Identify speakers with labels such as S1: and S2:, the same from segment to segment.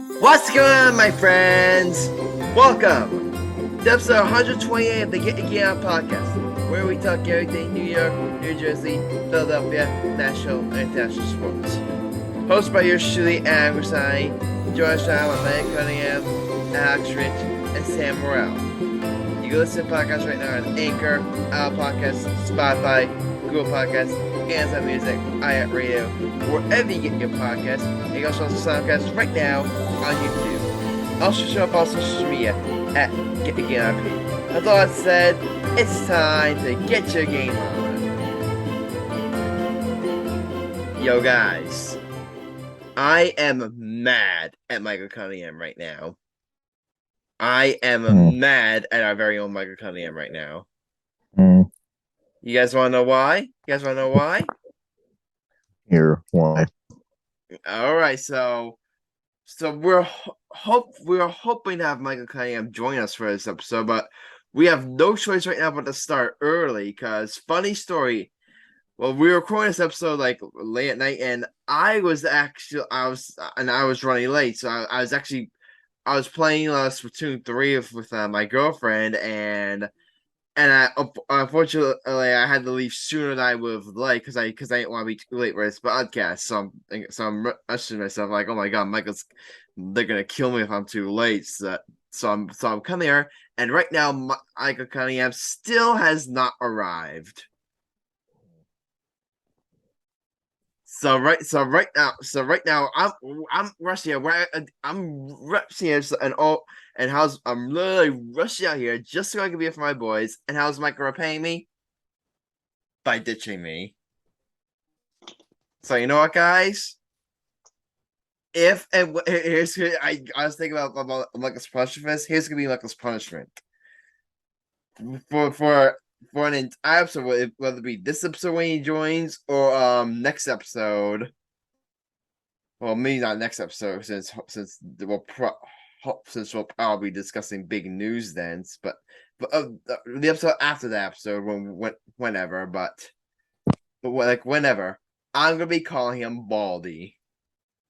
S1: What's going on, my friends? Welcome to episode 128 of the Get Out podcast, where we talk everything New York, New Jersey, Philadelphia, national, and international sports. Hosted by yours truly, Adam Grassani, George Brown, Cunningham, Alex Rich, and Sam Morell. You can listen to podcasts right now on Anchor, Apple Podcasts, Spotify, Google Podcasts, Amazon Music, iHeartRadio, wherever you get your podcasts. And you can also listen to Soundcasts right now on YouTube. Also show up on social media at GetTheGameOut. That's all that said, it's time to get your game on. Yo guys, I am mad at Michael Cunningham right now. I am mad at our very own Michael Cunningham right now. You guys want to know why?
S2: Here, why?
S1: All right, so we're hoping to have Michael Cunningham join us for this episode, but we have no choice right now but to start early. Because funny story, well, we were recording this episode like late at night, and I was running late, so I was playing Splatoon 3 with my girlfriend, and unfortunately I had to leave sooner than I would have liked because I didn't want to be too late for this podcast. So I'm rushing myself like, oh my god, they're gonna kill me if I'm too late. So I'm coming here, and right now Michael Cunningham still has not arrived. So right now I'm rushing here. I'm rushing here, I'm literally rushing out here just so I can be here for my boys. And how's Michael repaying me? By ditching me. So you know what, guys? I was thinking about Michael's punishment. Here's gonna be Michael's punishment for an entire episode, whether it be this episode when he joins or next episode. Well, maybe not next episode since we'll probably be discussing big news then. But the episode after that episode whenever I'm gonna be calling him Baldy.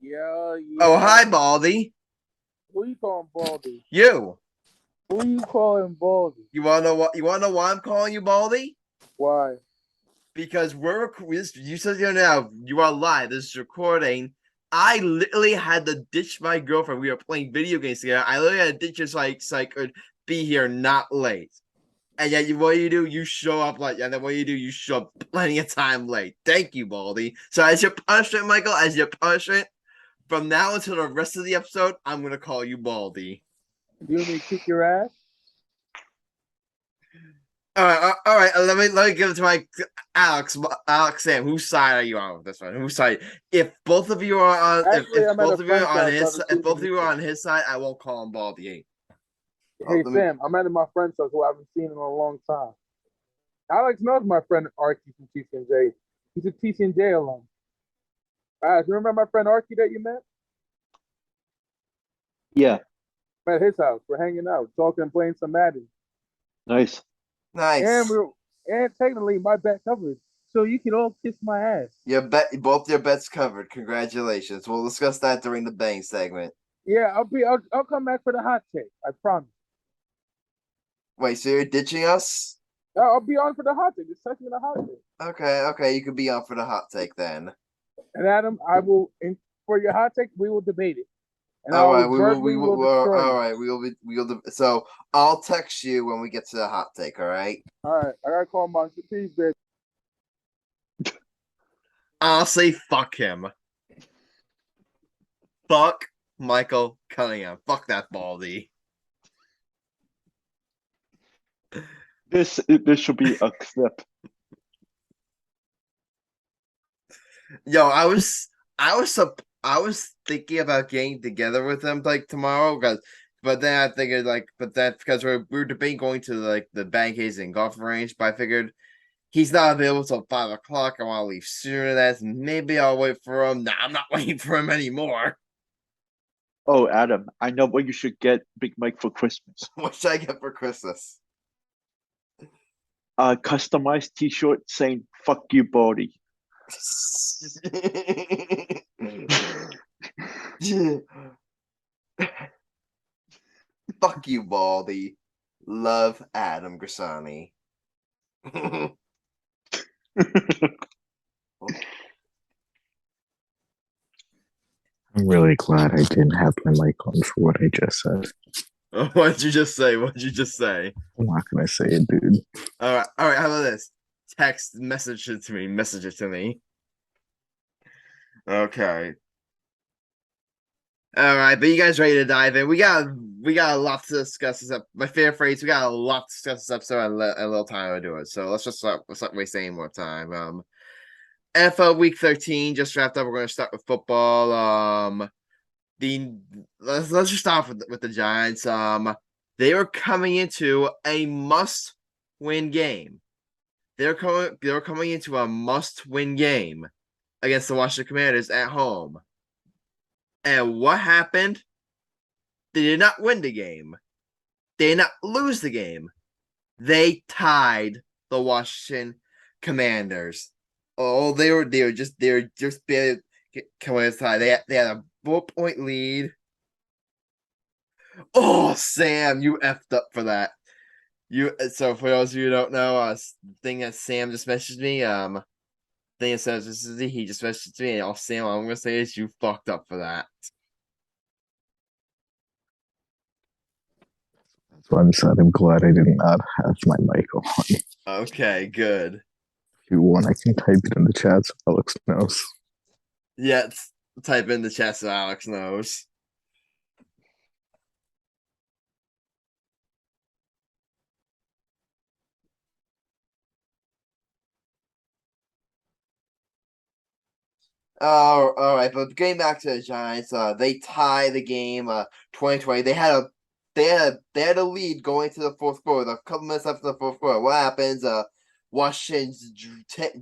S3: Yeah.
S1: Oh, hi, Baldy.
S3: Who you calling Baldy?
S1: You.
S3: Who you calling Baldy?
S1: You wanna know why I'm calling you Baldy?
S3: Why?
S1: Because you said now you are live. This is recording. I literally had to ditch my girlfriend. We were playing video games together. I literally had to ditch her so I could be here not late. And yet, what do? You show up late. And then what do? You show up plenty of time late. Thank you, Baldy. So as your punishment, Michael, from now until the rest of the episode, I'm going to call you Baldy.
S3: You want me to kick your ass?
S1: All right. Let me give it to my Alex Sam. Whose side are you on with this one? Whose side? If both of you are on, if both of you are on his side, I won't call him Baldy.
S3: Hey Sam, I'm at my friend's house who I haven't seen in a long time. Alex knows my friend Archie from TCNJ. He's a TCNJ alum. Alex, remember my friend Archie that you met?
S2: Yeah.
S3: I'm at his house. We're hanging out, talking, and playing some Madden.
S2: Nice.
S3: And technically my bet covered, so you can all kiss my ass.
S1: Both your bets covered. Congratulations. We'll discuss that during the bang segment.
S3: Yeah, I'll come back for the hot take. I promise.
S1: Wait, so you're ditching us?
S3: I'll be on for the hot take. Just text me the hot take.
S1: Okay. You can be on for the hot take then.
S3: And Adam, for your hot take, we will debate it. And
S1: all right, we will. So I'll text you when we get to the hot take. All right.
S3: All right. I gotta call Monster Peace, bitch.
S1: Honestly, fuck him. Fuck Michael Cunningham. Fuck that Baldy.
S2: This should be a clip.
S1: Yo, I was thinking about getting together with him like tomorrow, but then I figured because we were debating going to the bank and golf range, but I figured he's not available till 5 o'clock. I want to leave sooner than that. Maybe I'll wait for him. Nah, I'm not waiting for him anymore.
S2: Oh, Adam, I know what you should get Big Mike for Christmas.
S1: What should I get for Christmas?
S2: A customized T-shirt saying "Fuck you, Baldy."
S1: cue ball, the love Adam Grassani.
S4: I'm really glad I didn't have my mic on for what I just said.
S1: What'd you just say? What'd you just say?
S4: I'm not gonna say it, dude.
S1: All right. How about this? Message it to me. Message it to me. Okay. All right, but you guys ready to dive in? We got a lot to discuss this up. My favorite phrase. We got a lot to discuss this episode and a little time to do it. So let's not waste any more time. NFL Week 13 just wrapped up. We're going to start with football. Let's just start with the Giants. They were coming into a must-win game. They were coming into a must-win game against the Washington Commanders at home. And what happened? They did not win the game. They did not lose the game. They tied the Washington Commanders. Oh, they were just barely coming to tie. They had a 4-point lead. Oh, Sam, you effed up for that. So for those of you who don't know, thing that Sam just messaged me, thing that says this is he just messaged me, and Sam, all I'm gonna say is you fucked up for that.
S4: That's why I'm glad I did not have my mic on.
S1: Okay, good.
S4: If you want, I can type it in the chat so Alex knows.
S1: Yeah, type in the chat so Alex knows. Oh, all right. But getting back to the Giants, they tie the game. 2020. They had a lead going to the fourth quarter. A couple minutes after the fourth quarter, what happens? Washington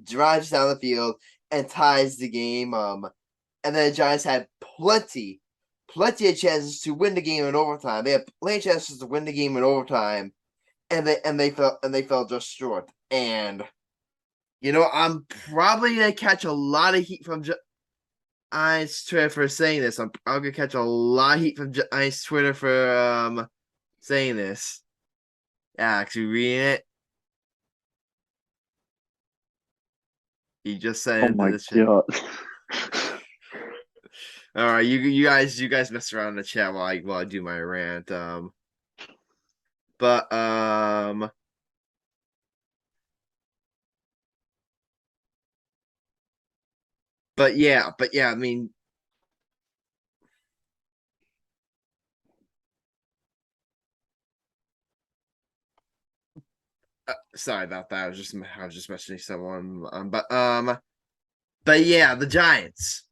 S1: drives down the field and ties the game. And then the Giants had plenty of chances to win the game in overtime. They had plenty of chances to win the game in overtime, and they fell just short. And I'm probably gonna catch a lot of heat from Giants Twitter for saying this. I'm gonna catch a lot of heat from Giants Twitter for saying this. Yeah, actually reading it. He just said
S2: Oh
S1: into
S2: my
S1: this shit.
S2: god.
S1: All right, you guys mess around in the chat while I do my rant. But yeah, I mean, sorry about that. I was just messaging someone. But yeah, the Giants.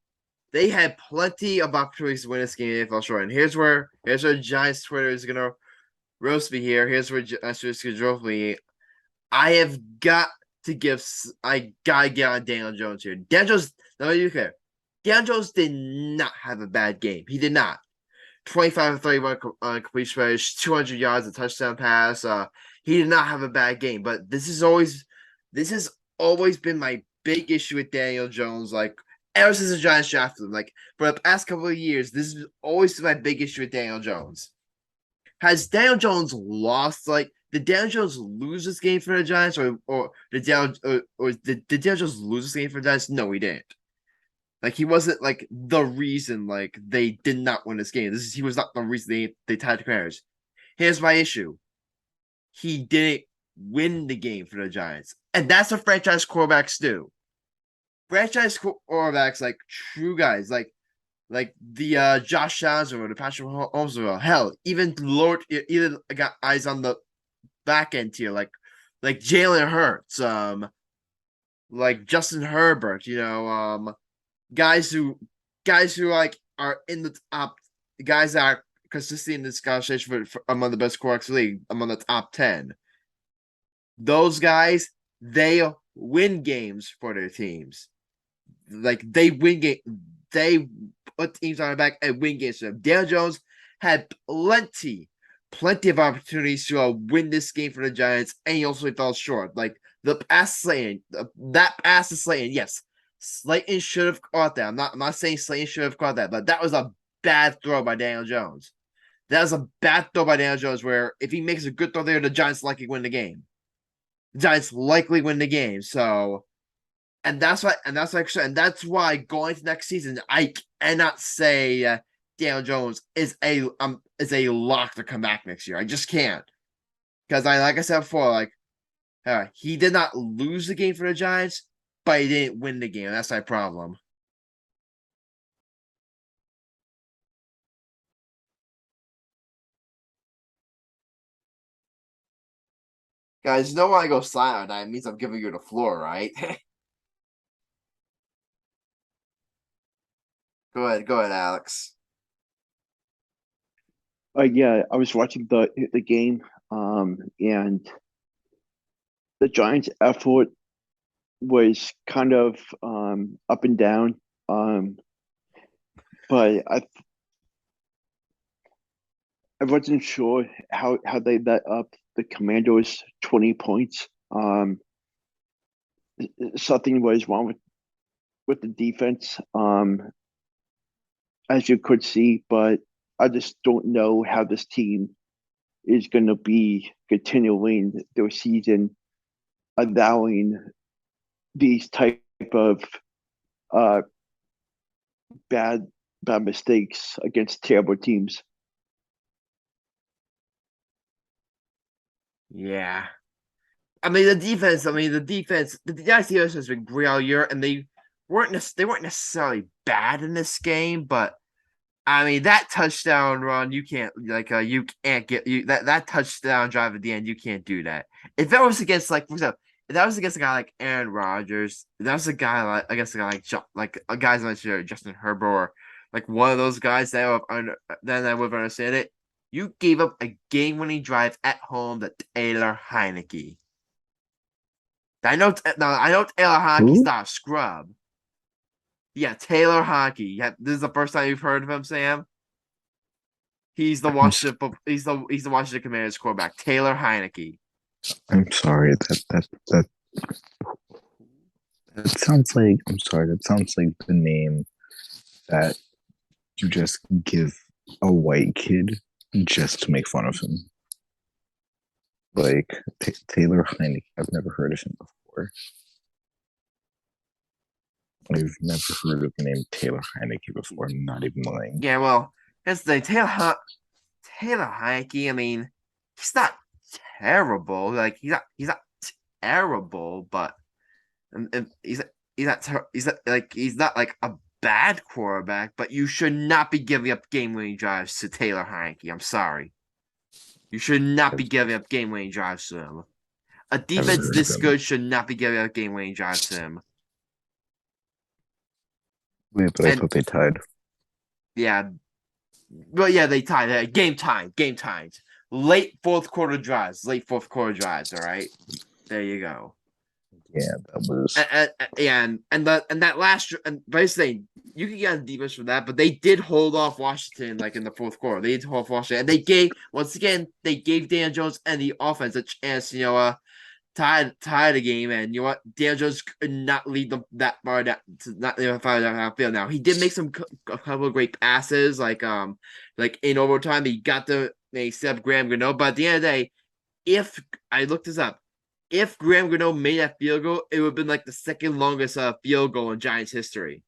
S1: They had plenty of opportunities to win this game. They fell short. And here's where Giants Twitter is gonna roast me here. Here's where Giants Twitter is gonna roast me. I gotta get on Daniel Jones here. Daniel Jones, no, you care. Daniel Jones did not have a bad game. He did not. 25-31 on completion percentage, 200 yards, a touchdown pass. He did not have a bad game. But this has always been my big issue with Daniel Jones. Like ever since the Giants drafted him, like for the past couple of years, this has always been my big issue with Daniel Jones. Has Daniel Jones lost? Like, did Daniel Jones lose this game for the Giants, or did Daniel Jones lose this game for the Giants? No, he didn't. Like, he wasn't like the reason like they did not win this game. He was not the reason they tied the Commanders. Here's my issue: he didn't win the game for the Giants, and that's what franchise quarterbacks do. Franchise quarterbacks, like true guys, like the Josh Allen or the Patrick Mahomes or hell, even got eyes on the back end tier, like Jalen Hurts, like Justin Herbert, guys who like are in the top, guys that are consistently in this conversation for among the best quarterbacks in the league, among the top 10. Those guys, they win games for their teams. Like they win game, they put teams on their back and win games for them. Daniel Jones had plenty of opportunities to win this game for the Giants, and he also fell short. Like the pass Slayton, that pass to Slayton, yes, Slayton should have caught that. I'm not saying Slayton should have caught that, but that was a bad throw by Daniel Jones. That was a bad throw by Daniel Jones where if he makes a good throw there, the Giants likely win the game. The Giants likely win the game. So, and that's why going to next season, I cannot say Daniel Jones is a lock to come back next year. I just can't. Because like I said before, he did not lose the game for the Giants, but he didn't win the game. That's my problem. Guys, you know when I go silent, that means I'm giving you the floor, right? Go ahead, Alex.
S2: Yeah, I was watching the game, and the Giants' effort was kind of up and down. But I wasn't sure how they let up the Commanders 20 points. Something was wrong with the defense, as you could see, but I just don't know how this team is going to be continuing their season, allowing these type of uh, bad mistakes against terrible teams.
S1: Yeah. The defense, the Giants defense has been great all year, and they weren't necessarily bad in this game, but that touchdown run, you can't get that touchdown drive at the end, you can't do that. If that was against for example, if that was against a guy like Aaron Rodgers, if that was a guy like a guys like Justin Herbert, or like one of those guys then I would understand it. You gave up a game-winning drive at home to Taylor Heineke. I know Taylor Heineke's not a scrub. Yeah, Taylor Heineke. Yeah, this is the first time you've heard of him, Sam. He's the Washington Commanders quarterback, Taylor Heineke.
S4: I'm sorry. That sounds like. I'm sorry. That sounds like the name that you just give a white kid just to make fun of him. Like Taylor Heineke. I've never heard of him before. I've never heard of the name Taylor Heineke before. I'm not even lying.
S1: Yeah, well, that's the Taylor Heineke. He's not terrible. Like he's not terrible, but he's not like a bad quarterback. But you should not be giving up game-winning drives to Taylor Heineke. I'm sorry. You should not be giving up game-winning drives to him. A defense this good should not be giving up game-winning drives to him.
S4: Wait, but I thought they tied.
S1: Yeah. Well, yeah, they tied. Game tied. Late fourth quarter drives. All right. There you go.
S4: Yeah, that was.
S1: And that last, and basically you can get on defense for that, but they did hold off Washington in the fourth quarter. They did hold off Washington, and they gave Dan Jones and the offense a chance. Tie the game, and you know what? Dan Jones could not lead them that far to not even far downfield. Now he did make a couple of great passes, like in overtime, they set up Graham Gano. But at the end of the day, if I looked this up, if Graham Gano made that field goal, it would have been the second longest field goal in Giants history.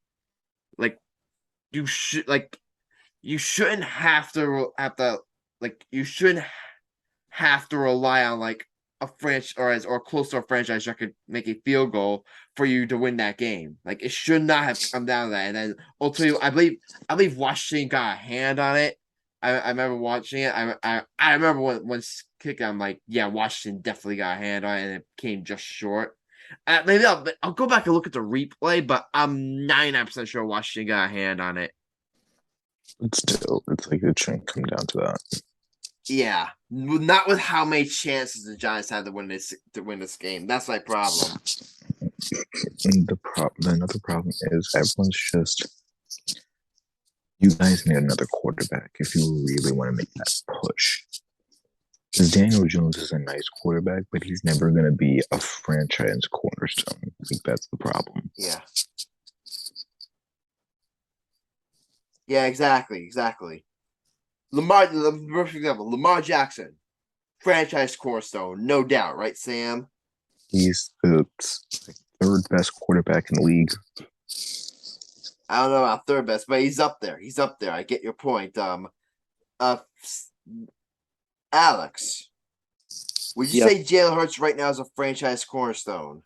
S1: You shouldn't have to rely on a franchise or close to a franchise that could make a field goal for you to win that game. It should not have come down to that. And then ultimately, I believe Washington got a hand on it. I remember watching it. I remember when kick. I'm like, yeah, Washington definitely got a hand on it, and it came just short. Maybe I'll go back and look at the replay, but I'm 99% sure Washington got a hand on it.
S4: But still, it's it shouldn't come down to that.
S1: Yeah, not with how many chances the Giants had to win this game. That's my problem.
S4: And another problem is everyone's just. You guys need another quarterback if you really want to make that push. Because Daniel Jones is a nice quarterback, but he's never going to be a franchise cornerstone. I think that's the problem.
S1: Yeah. Yeah, exactly. For example, Lamar Jackson, franchise cornerstone, no doubt, right, Sam?
S4: He's the third best quarterback in the league.
S1: I don't know about third best, but he's up there. He's up there. I get your point. Alex, would you say Jalen Hurts right now is a franchise cornerstone?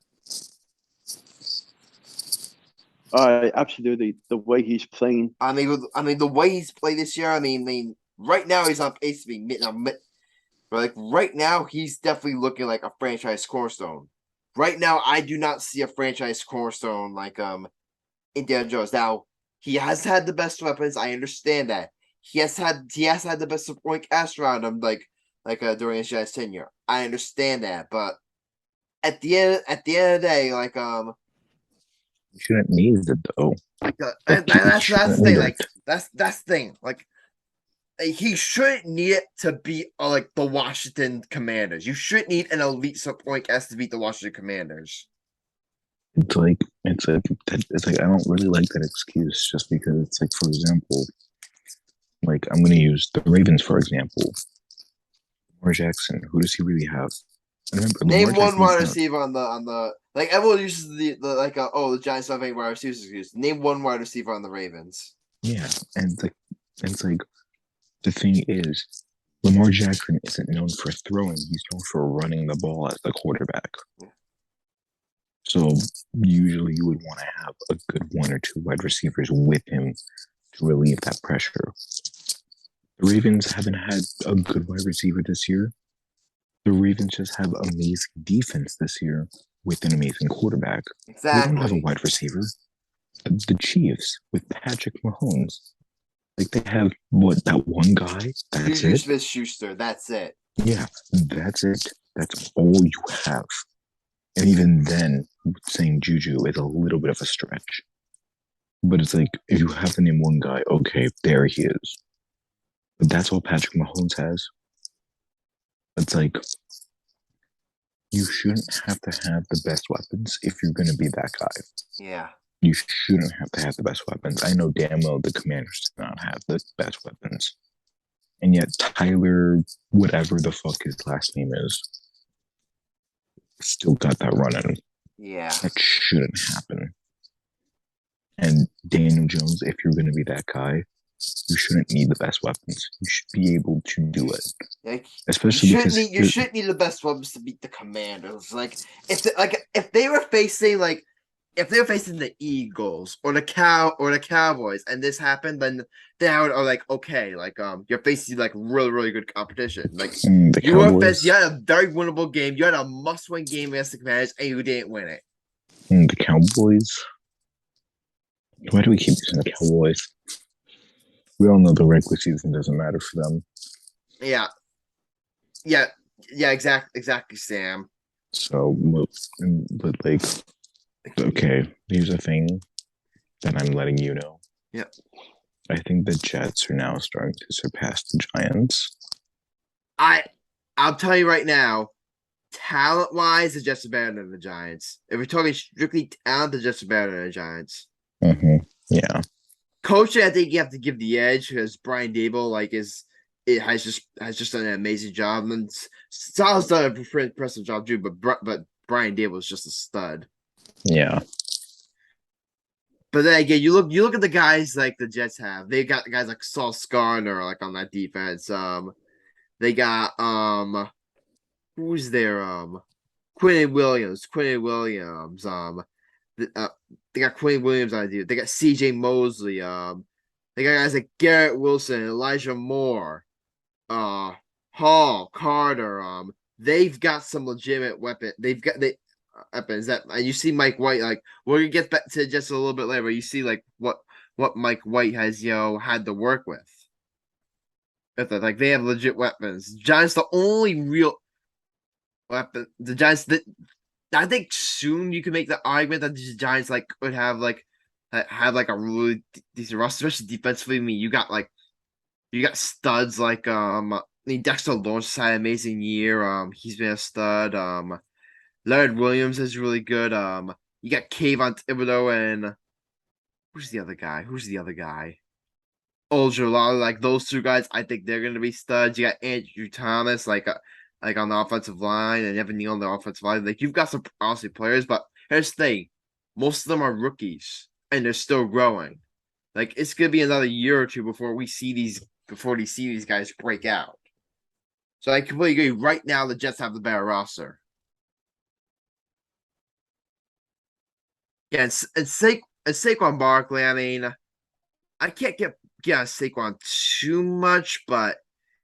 S2: Absolutely. The way he's playing.
S1: I mean, the way he's played this year. I mean, right now he's on pace to be but like right now he's definitely looking like a franchise cornerstone. Right now, I do not see a franchise cornerstone like Indiana Jones. Now he has had the best weapons. I understand that he has had the best supporting cast around him, during his Giants tenure. I understand that, but at the end of the day,
S4: You shouldn't need it though.
S1: that's the thing. That's the thing. He shouldn't need it to beat like the Washington Commanders. You shouldn't need an elite supporting cast to beat the Washington Commanders.
S4: It's like I don't really like that excuse just because it's like, for example, like I'm gonna use the Ravens for example. Lamar Jackson, who does he really have?
S1: Name one wide receiver on the like everyone uses the Giants don't have any wide receivers excuse. Name one wide receiver on the Ravens.
S4: Yeah, and it's like the thing is, Lamar Jackson isn't known for throwing; he's known for running the ball as the quarterback.
S1: Yeah.
S4: So usually you would want to have a good one or two wide receivers with him to relieve that pressure. The Ravens haven't had a good wide receiver this year. The Ravens just have amazing defense this year with an amazing quarterback.
S1: Exactly.
S4: They don't have a wide receiver. The Chiefs with Patrick Mahomes. Like they have that one guy. That's
S1: Juju
S4: it.
S1: Smith-Schuster. That's it.
S4: Yeah, that's it. That's all you have. And even then, saying Juju is a little bit of a stretch. But it's like if you have to name one guy, okay, there he is. But that's all Patrick Mahomes has. It's like you shouldn't have to have the best weapons if you're going to be that guy.
S1: Yeah.
S4: You shouldn't have to have the best weapons. I know damn well the Commanders do not have the best weapons. And yet Tyler, whatever the fuck his last name is, still got that run in him.
S1: Yeah.
S4: That shouldn't happen. And Daniel Jones, if you're going to be that guy, you shouldn't need the best weapons. You should be able to do it. Especially because
S1: you shouldn't need the best weapons to beat the Commanders. If they were facing the Eagles or the Cowboys and this happened, then they would okay, you're facing really, really good competition. You had a very winnable game. You had a must-win game against the Commanders, and you didn't win it.
S4: The Cowboys. Why do we keep using the Cowboys? We all know the regular season doesn't matter for them.
S1: Yeah, exactly, Sam.
S4: So, but okay, here's a thing that I'm letting you know.
S1: Yeah.
S4: I think the Jets are now starting to surpass the Giants.
S1: I'll tell you right now, talent-wise, the Jets are better than the Giants. If we're talking strictly talent, the Jets are better than the Giants.
S4: Mm-hmm. Yeah.
S1: Coaching, I think you have to give the edge because Brian Daboll has just done an amazing job, and Sal's done a pretty impressive job too. But Brian Daboll is just a stud.
S4: Yeah.
S1: But then again, you look at the guys like the Jets have. They got guys like Sauce Gardner on that defense. They got who's there? Quinn Williams. They got Quinn Williams on the. They got C.J. Mosley. They got guys like Garrett Wilson, Elijah Moore, Hall, Carter. They've got some legitimate weapons. Weapons that, and you see Mike White. We're gonna get back to just a little bit later. But you see what Mike White has had to work with. They have legit weapons. Giants the only real weapon. The Giants that. I think soon you can make the argument that the Giants could have a really decent roster, especially defensively. I mean, you got studs Dexter Lawrence had an amazing year. He's been a stud. Leonard Williams is really good. You got Kayvon Thibodeau and who's the other guy? Ojulari, like those two guys, I think they're gonna be studs. You got Andrew Thomas, like on the offensive line, and Evan Neal on the offensive line. Like you've got some honestly players, but here's the thing: most of them are rookies, and they're still growing. Like it's gonna be another year or two before we see these guys break out. So I completely agree. Right now, the Jets have the better roster. Yeah, and Saquon Barkley. I mean, I can't get on Saquon too much, but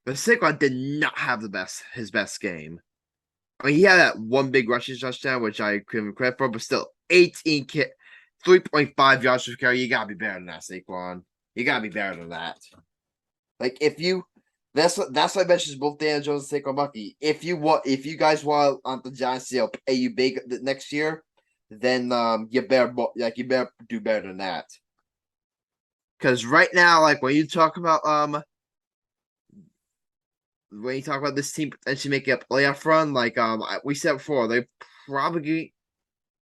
S1: Saquon did not have his best game. I mean, he had that one big rushing touchdown, which I couldn't credit for, but still, 3.5 yards per carry. You gotta be better than that, Saquon. You gotta be better than that. Like if you, that's what I mentioned both Daniel Jones and Saquon Bucky. If you guys want on the Giants to pay you big next year, then you better do better than that. Because right now, like when you talk about this team potentially making a playoff run, like we said before, they probably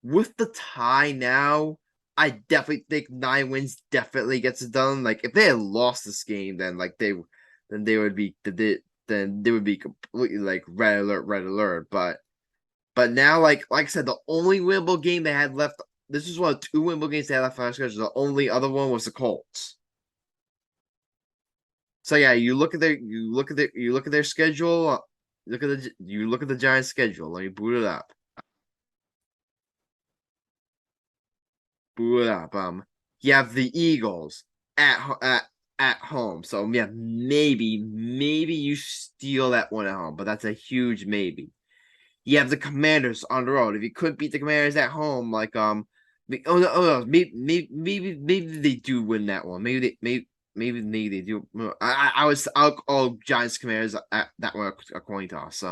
S1: with the tie now. I definitely think 9 wins definitely gets it done. Like if they had lost this game, then they would be completely like red alert. But now, like I said, the only winnable game they had left. This is one of 2 winnable games they had left on their schedule. The only other one was the Colts. So yeah, you look at their schedule. Look at the Giants' schedule. Let me boot it up. You have the Eagles at home. So yeah, maybe you steal that one at home, but that's a huge maybe. You have the Commanders on the road. If you couldn't beat the Commanders at home, like maybe they do win that one. Maybe they do. I'll call Giants Commanders at that one a coin toss.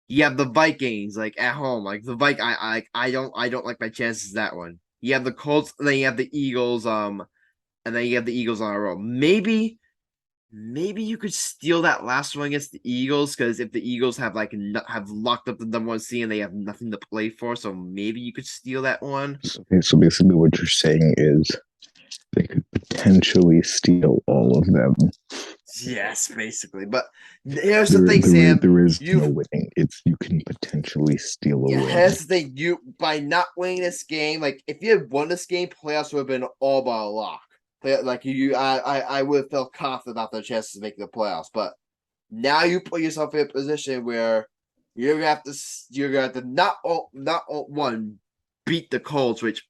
S1: You have the Vikings like at home, like the I don't like my chances that one. You have the Colts, and then you have the Eagles, and then you have the Eagles on a roll. Maybe you could steal that last one against the Eagles, because if the Eagles have locked up the #1 seed and they have nothing to play for, so maybe you could steal that one.
S4: So basically, what you're saying is they could potentially steal all of them.
S1: Yes, basically. But here's the thing, Sam.
S4: There is no winning. You can potentially steal a win.
S1: Here's the thing. You by not winning this game, like if you had won this game, playoffs would have been all but a lock. Like I would have felt confident about their chances of making the playoffs. But now you put yourself in a position where you're gonna have to not one beat the Colts, which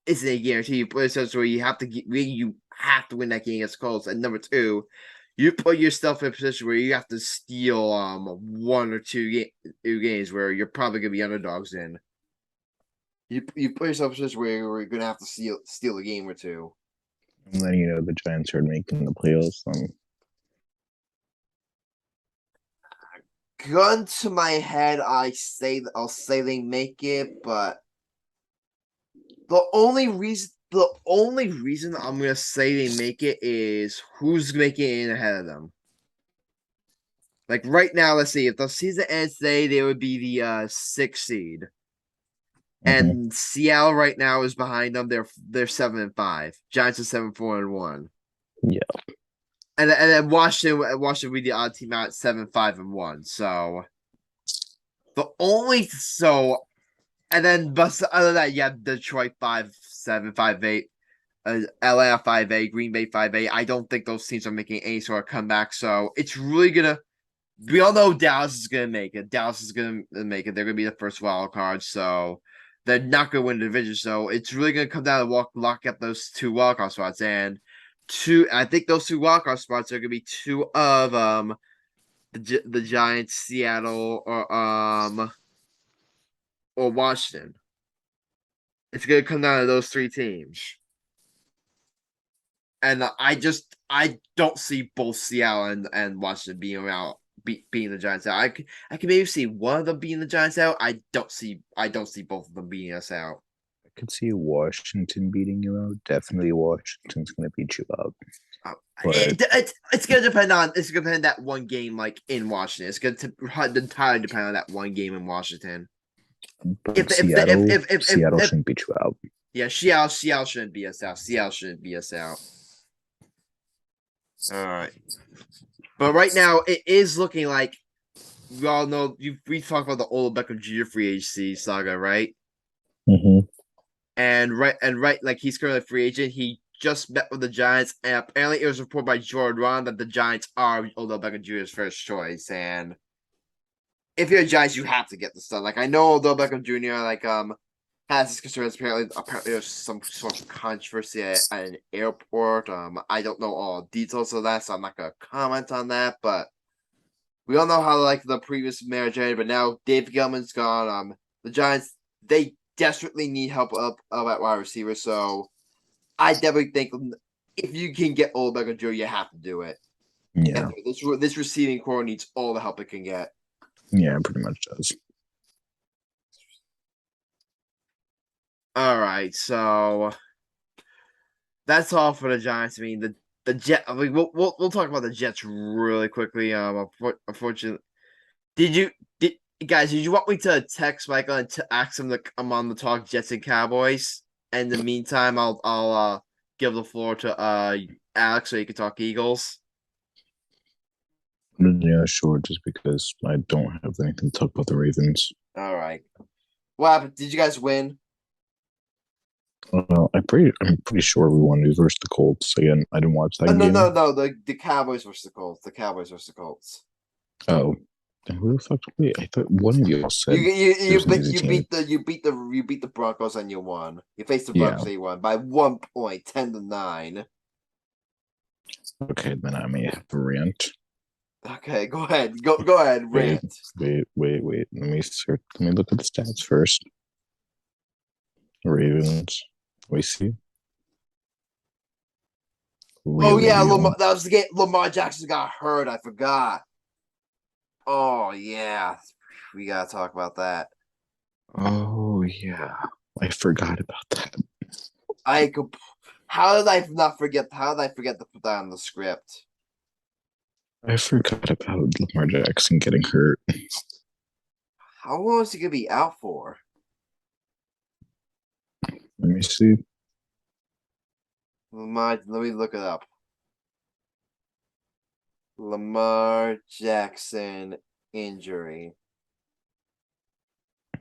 S1: isn't a guarantee. You put yourself where you have to win that game against Colts. And number 2, you put yourself in a position where you have to steal 1 or 2 games where you're probably gonna be underdogs in. You put yourself in a position where you're gonna have to steal a game or 2.
S4: And then the Giants are making the playoffs.
S1: Gun to my head, I'll say they make it, but the only reason I'm gonna say they make it is who's making it in ahead of them. Like right now, let's see, if the season ends today, they would be the 6th seed. And Seattle right now is behind them. They're 7-5. Giants are 7-4-1.
S4: Yeah.
S1: And then Washington would be the odd team out at 7-5-1. So and then but other than that, you have Detroit 5-7, 5-8, Atlanta 5-8, Green Bay 5-8. I don't think those teams are making any sort of comeback. So it's really gonna. We all know Dallas is gonna make it. They're gonna be the first wild card. So they're not gonna win the division. So it's really gonna come down to lock up those 2 wild card spots. And I think those 2 wild card spots are gonna be 2 of the Giants, Seattle, or Washington. It's gonna come down to those 3 teams. And I don't see both Seattle and Washington beating the Giants out. I can maybe see one of them beating the Giants out. I don't see both of them beating us out.
S4: I could see Washington beating you out. Definitely Washington's going to beat you out.
S1: It's gonna depend on that one game like in Washington. It's gonna entirely depend on that one game in Washington.
S4: But Seattle shouldn't beat you out.
S1: Yeah, Seattle shouldn't beat us out. All right. But right now, it is looking like we all know we talked about the Odell Beckham Jr. free agency saga, right?
S4: Mm-hmm.
S1: And right, like he's currently a free agent. He just met with the Giants, and apparently it was reported by Jordan Ron that the Giants are Odell Beckham Jr.'s first choice. And if you're a Giants, you have to get this done. Like I know Odell Beckham Jr. Has his concerns. Apparently there's some sort of controversy at an airport. I don't know all details of that, so I'm not gonna comment on that. But we all know how the previous marriage ended. But now Dave Gettleman's gone. The Giants they desperately need help up at wide receiver. So I definitely think if you can get Old Beckham Jr., you have to do it.
S4: Yeah.
S1: This receiving core needs all the help it can get.
S4: Yeah, it pretty much does.
S1: All right, so that's all for the Giants. I mean, the Jet. I mean, we'll talk about the Jets really quickly. Unfortunately, did guys? Did you want me to text Michael and to ask him to come on the talk Jets and Cowboys? And in the meantime, I'll give the floor to Alex so you can talk Eagles.
S4: Yeah, sure. Just because I don't have anything to talk about the Ravens.
S1: All right. What happened? Did you guys win?
S4: I'm pretty sure we won versus the Colts. Again, I didn't watch that game.
S1: No. The Cowboys versus the Colts. The Cowboys versus the Colts.
S4: Oh, who the fuck? Wait, I thought one of y'all said
S1: you beat the Broncos and you won. You faced the Broncos and you won by 1 point, 10-9.
S4: Okay, then I may have to rant.
S1: Okay, go ahead. Go ahead, rant.
S4: Wait. Let me look at the stats first. Ravens. We see.
S1: Oh yeah, that was the game. Lamar Jackson got hurt. I forgot. Oh yeah, we gotta talk about that.
S4: Oh yeah, I forgot about that.
S1: How did I not forget? How did I forget to put that on the script?
S4: I forgot about Lamar Jackson getting hurt.
S1: How long is he gonna be out for?
S4: Let me see.
S1: Let me look it up. Lamar Jackson injury.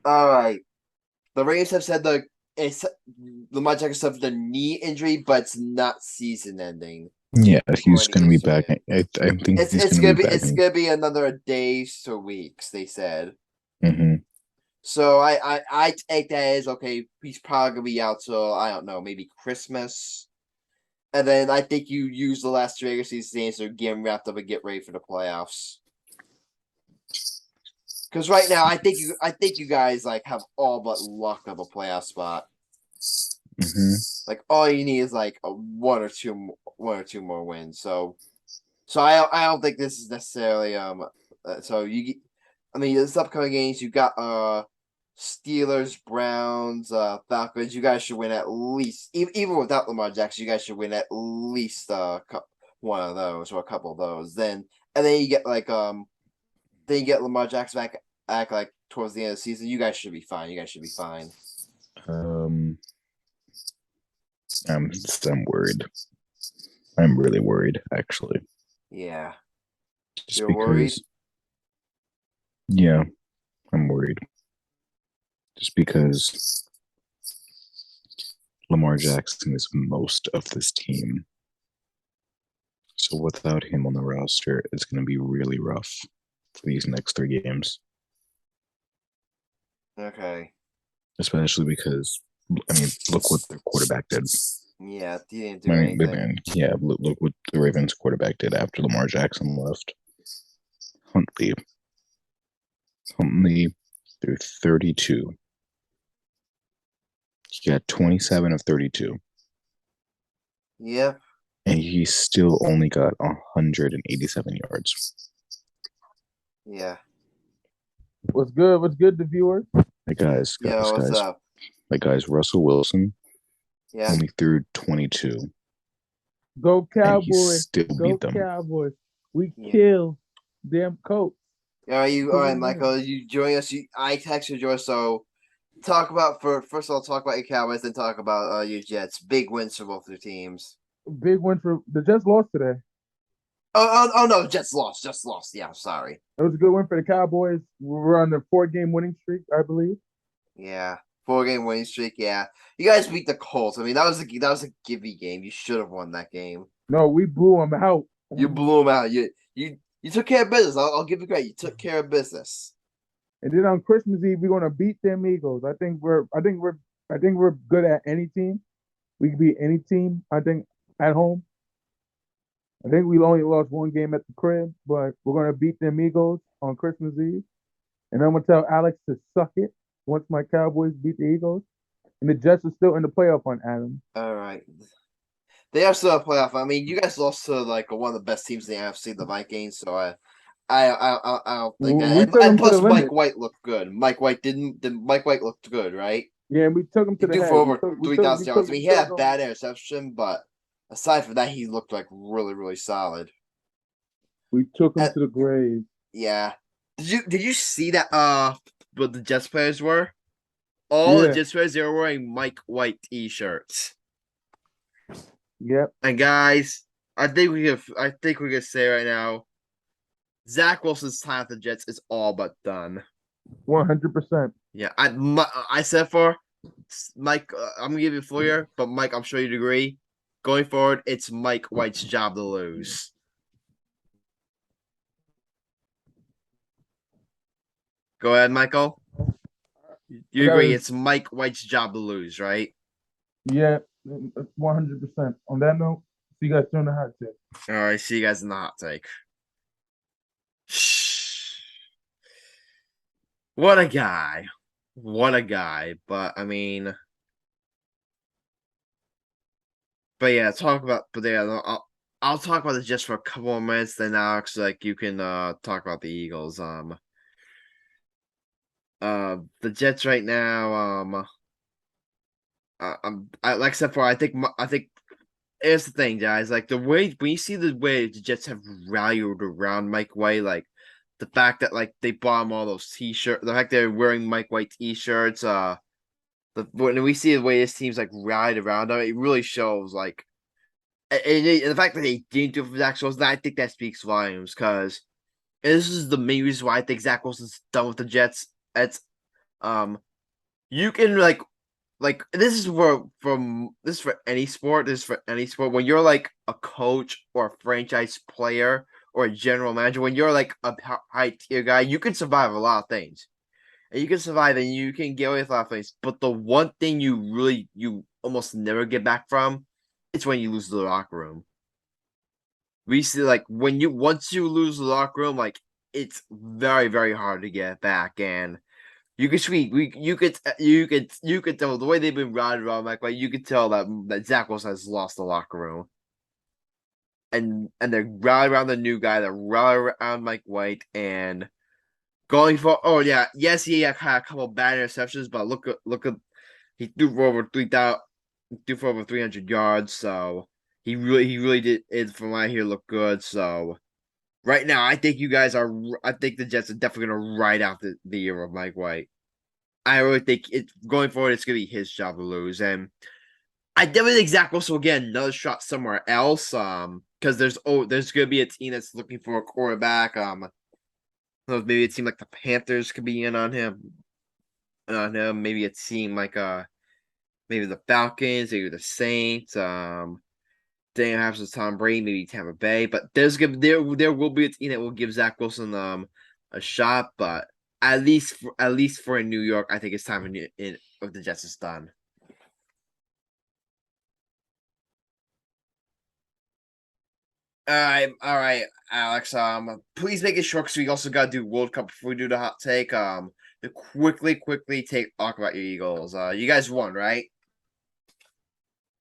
S1: All right. The Ravens have said Lamar Jackson suffered a knee injury, but it's not season-ending.
S4: Yeah, he's gonna be back. I think
S1: it's gonna be another days to weeks. They said.
S4: Mm-hmm.
S1: So I take that as okay. He's probably gonna be out till I don't know, maybe Christmas. And then I think you use the last 2 regular season games to get him wrapped up and get ready for the playoffs. Because right now, I think you guys have all but luck of a playoff spot.
S4: Mm-hmm.
S1: All you need is a one or two more wins. So I don't think this is necessarily this upcoming games you got Steelers, Browns, Falcons. You guys should win at least, even without Lamar Jackson, you guys should win at least one of those or a couple of those. Then you get Lamar Jackson back towards the end of the season. You guys should be fine.
S4: I'm worried. I'm really worried, actually.
S1: Yeah.
S4: You're worried? Yeah, I'm worried. Just because Lamar Jackson is most of this team. So without him on the roster, it's going to be really rough for these next 3 games.
S1: Okay.
S4: Especially because, look what their quarterback did.
S1: Yeah, he didn't do anything.
S4: Yeah, look what the Ravens quarterback did after Lamar Jackson left. Huntley threw 32. He got 27 of 32.
S1: Yep.
S4: And he still only got 187 yards.
S1: Yeah.
S3: What's good? What's good, the viewers?
S4: Hey guys.
S3: What's
S1: up?
S4: Like guys, Russell Wilson only threw 22.
S3: Go Cowboys!
S4: Still beat them.
S3: Cowboys! We kill them Colts.
S1: All right, Michael? You join us. I texted you, so talk about first of all, talk about your Cowboys, then talk about your Jets. Big wins for both their teams.
S3: Big win for the Jets lost today.
S1: Oh no, Jets lost. Just lost. Yeah, sorry.
S3: It was a good win for the Cowboys. We're on the 4-game winning streak, I believe.
S1: Yeah. 4-game winning streak, yeah. You guys beat the Colts. I mean, that was a gimme game. You should have won that game.
S3: No, we blew them out.
S1: You blew them out. You took care of business. I'll give you credit. You took care of business.
S3: And then on Christmas Eve, we're gonna beat them Eagles. I think we're good at any team. We can beat any team. I think at home. I think we only lost one game at the crib, but we're gonna beat them Eagles on Christmas Eve. And I'm gonna tell Alex to suck it once my Cowboys beat the Eagles. And the Jets are still in the playoff on Adam.
S1: All right. They are still a playoff. I mean, you guys lost to like one of the best teams in the NFC, the Vikings. So I don't think. And plus, Mike White looked good. Mike White Mike White looked good, right?
S3: Yeah, and we took him to the head.
S1: For over 3,000 yards. I mean, he had a bad interception, but aside from that, he looked like really, really solid.
S3: We took him to the grave.
S1: Yeah. Did you see that? What the Jets players were? All the Jets players, they were wearing Mike White t-shirts.
S3: Yep.
S1: And guys, I think we can say right now, Zach Wilson's time at the Jets is all but done.
S3: 100%.
S1: Yeah, I said for Mike, I'm gonna give you a full year, but Mike, I'm sure you'd agree. Going forward, it's Mike White's job to lose. Go ahead, Michael. You agree it's Mike White's job to lose, right?
S3: Yeah, 100%. On that note, see you guys soon in the hot take.
S1: All right, see you guys in the hot take. What a guy. But I mean, yeah, I'll talk about this just for a couple more minutes. Then Alex, like you can talk about the Eagles. The Jets right now. Like I said before, I think here's the thing, guys. Like the way when you see the way the Jets have rallied around Mike White, like the fact that like they bought him all those t-shirts, the fact they're wearing Mike White t-shirts, when we see the way this team's like rallied around him, it really shows like, and the fact that they didn't do it for Zach Wilson, I think that speaks volumes because this is the main reason why I think Zach Wilson's done with the Jets. It's you can like this is for any sport. This is for any sport. When you're like a coach or a franchise player or a general manager, when you're like a high tier guy, you can survive a lot of things. And you can survive and you can get away with a lot of things. But the one thing you almost never get back from, it's when you lose the locker room. We see like once you lose the locker room, like it's very, very hard to get back. And you could tell the way they've been riding around Mike White, you could tell that Zach Wilson has lost the locker room. And they're rallying around the new guy, they're rallying around Mike White and going for yes, he had a couple bad interceptions, but look at he threw for over 300 yards, so he really did it from what I hear look good. So right now, I think the Jets are definitely gonna ride out the year of Mike White. I really think going forward, it's gonna be his job to lose, and I definitely think Zach Wilson will get another shot somewhere else. Because there's gonna be a team that's looking for a quarterback. Maybe a team like the Panthers could be in on him. Maybe a team like maybe the Falcons, maybe the Saints. Daniel Hampton's Tom Brady, maybe Tampa Bay, but there will be a team that will give Zach Wilson a shot, but at least for in New York, I think it's time if the Jets is done. All right, Alex. Please make it short because we also got to do World Cup before we do the hot take. To quickly talk about your Eagles. You guys won, right?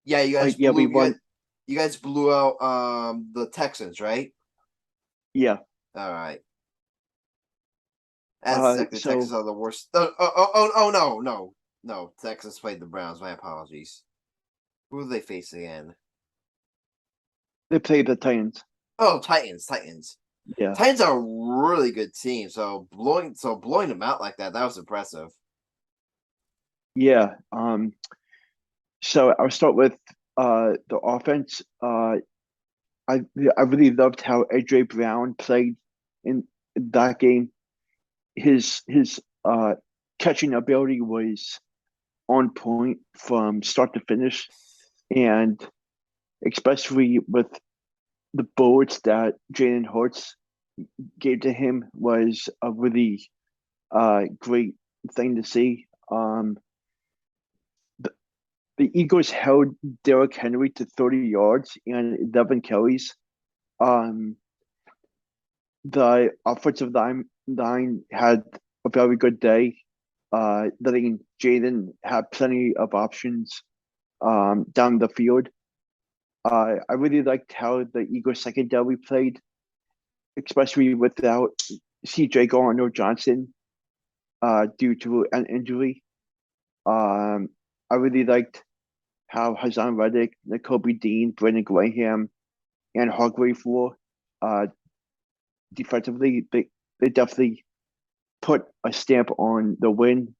S1: Yeah, you guys.
S2: We won.
S1: You guys blew out the Texans, right?
S2: Yeah.
S1: All right. The Texans are the worst. No. Texans played the Browns. My apologies. Who do they face again?
S2: They played the Titans.
S1: Oh, Titans.
S2: Yeah.
S1: Titans are a really good team. So blowing them out like that was impressive.
S2: Yeah. So I'll start with the offense. I I really loved how AJ Brown played in that game. His catching ability was on point from start to finish, and especially with the bullets that Jalen Hurts gave to him was a really great thing to see. The, the Eagles held Derrick Henry to 30 yards and 11 carries. Um, the offensive line had a very good day, letting Jaden have plenty of options down the field. I really liked how the Eagles secondary played, especially without CJ Gardner-Johnson due to an injury. I really liked how Hassan Reddick, Nakobe Dean, Brandon Graham, and Hargrave were defensively. They definitely put a stamp on the win,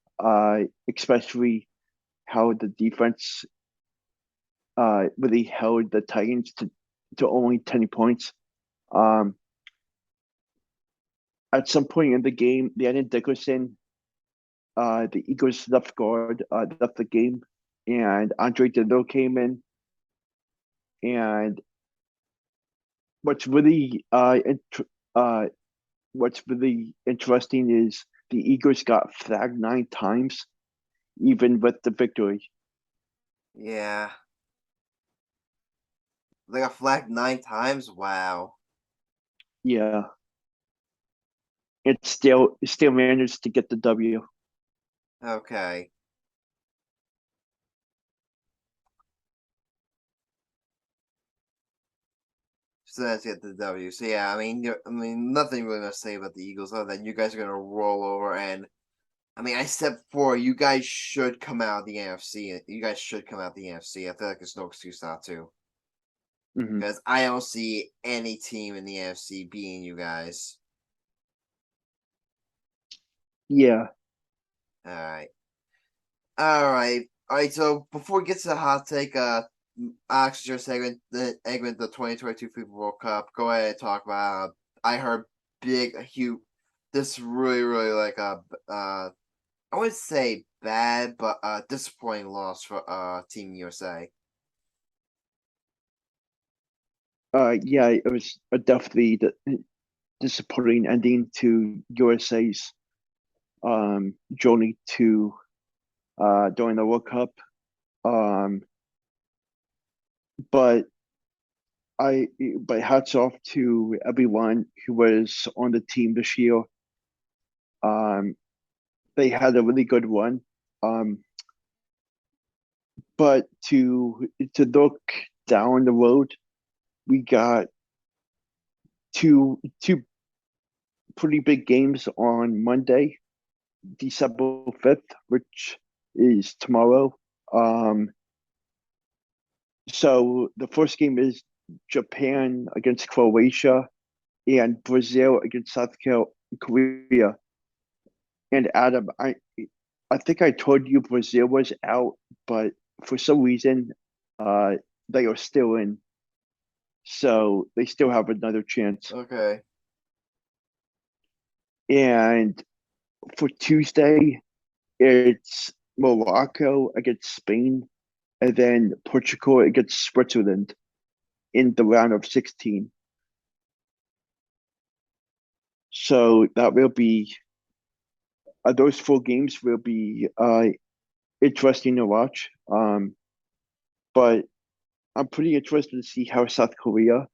S2: especially how the defense really held the Titans to only 10 points. At some point in the game, Landon Dickerson, the Eagles left guard, left the game, and Andre Dillard came in. And what's really what's really interesting is the Eagles got flagged 9 times, even with the victory.
S1: Yeah. They got flagged 9 times? Wow.
S2: Yeah, it still managed to get the W.
S1: Okay. So that's it, the W. So yeah, I mean, nothing really to say about the Eagles other than you guys are gonna roll over. And I mean, I said before, you guys should come out of the NFC. You guys should come out of the NFC. I feel like there's no excuse not to,
S2: Mm-hmm.
S1: because I don't see any team in the NFC beating you guys.
S2: Yeah.
S1: All right. All right. All right. So before we get to the hot take, Oxygen segment, the 2022 FIFA World Cup. Go ahead and talk about. I heard huge. This really like I wouldn't say bad, but disappointing loss for Team USA.
S2: Yeah, it was definitely disappointing ending to USA's journey to during the World Cup. Um, but but hats off to everyone who was on the team this year. Um, they had a really good run. Um, but to look down the road, we got two pretty big games on Monday, December 5th, which is tomorrow. So the first game is Japan against Croatia and Brazil against South Korea. And Adam, I think I told you Brazil was out, but for some reason, they are still in. So they still have another chance.
S1: Okay.
S2: And for Tuesday, it's Morocco against Spain, and then Portugal against Switzerland in the round of 16. So that will be those 4 games will be interesting to watch. But I'm pretty interested to see how South Korea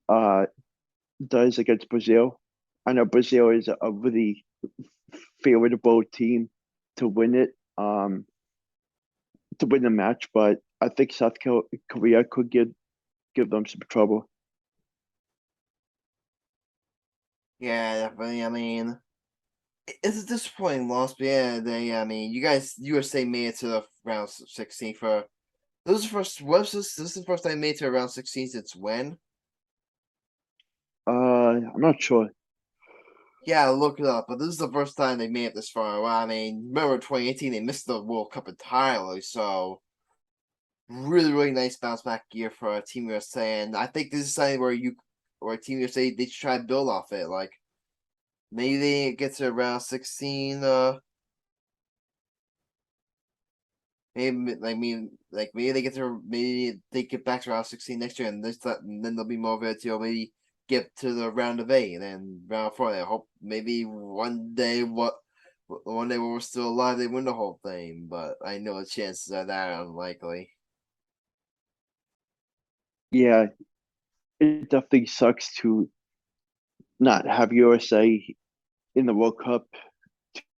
S2: uh, does against Brazil. I know Brazil is a really favorable team to win it, to win the match, but I think South Korea could give them some trouble.
S1: Yeah, definitely. I mean, it's a disappointing loss, but yeah, I mean, you guys, USA made it to the round 16 for. This is the first. What's this? This is the first time they made it to round 16 since when?
S2: I'm not sure.
S1: Yeah, look it up. But this is the first time they made it this far. Well, I mean, remember 2018 they missed the World Cup entirely. So really, really nice bounce back year for Team USA, and I think this is something where Team USA they should try to build off it. Like maybe they get to around 16. Maybe they get back to round 16 next year, and then they'll be motivated to maybe get to the round of 8 and then round 4. I hope maybe one day when we're still alive, they win the whole thing. But I know the chances of that are unlikely.
S2: Yeah, it definitely sucks to not have USA in the World Cup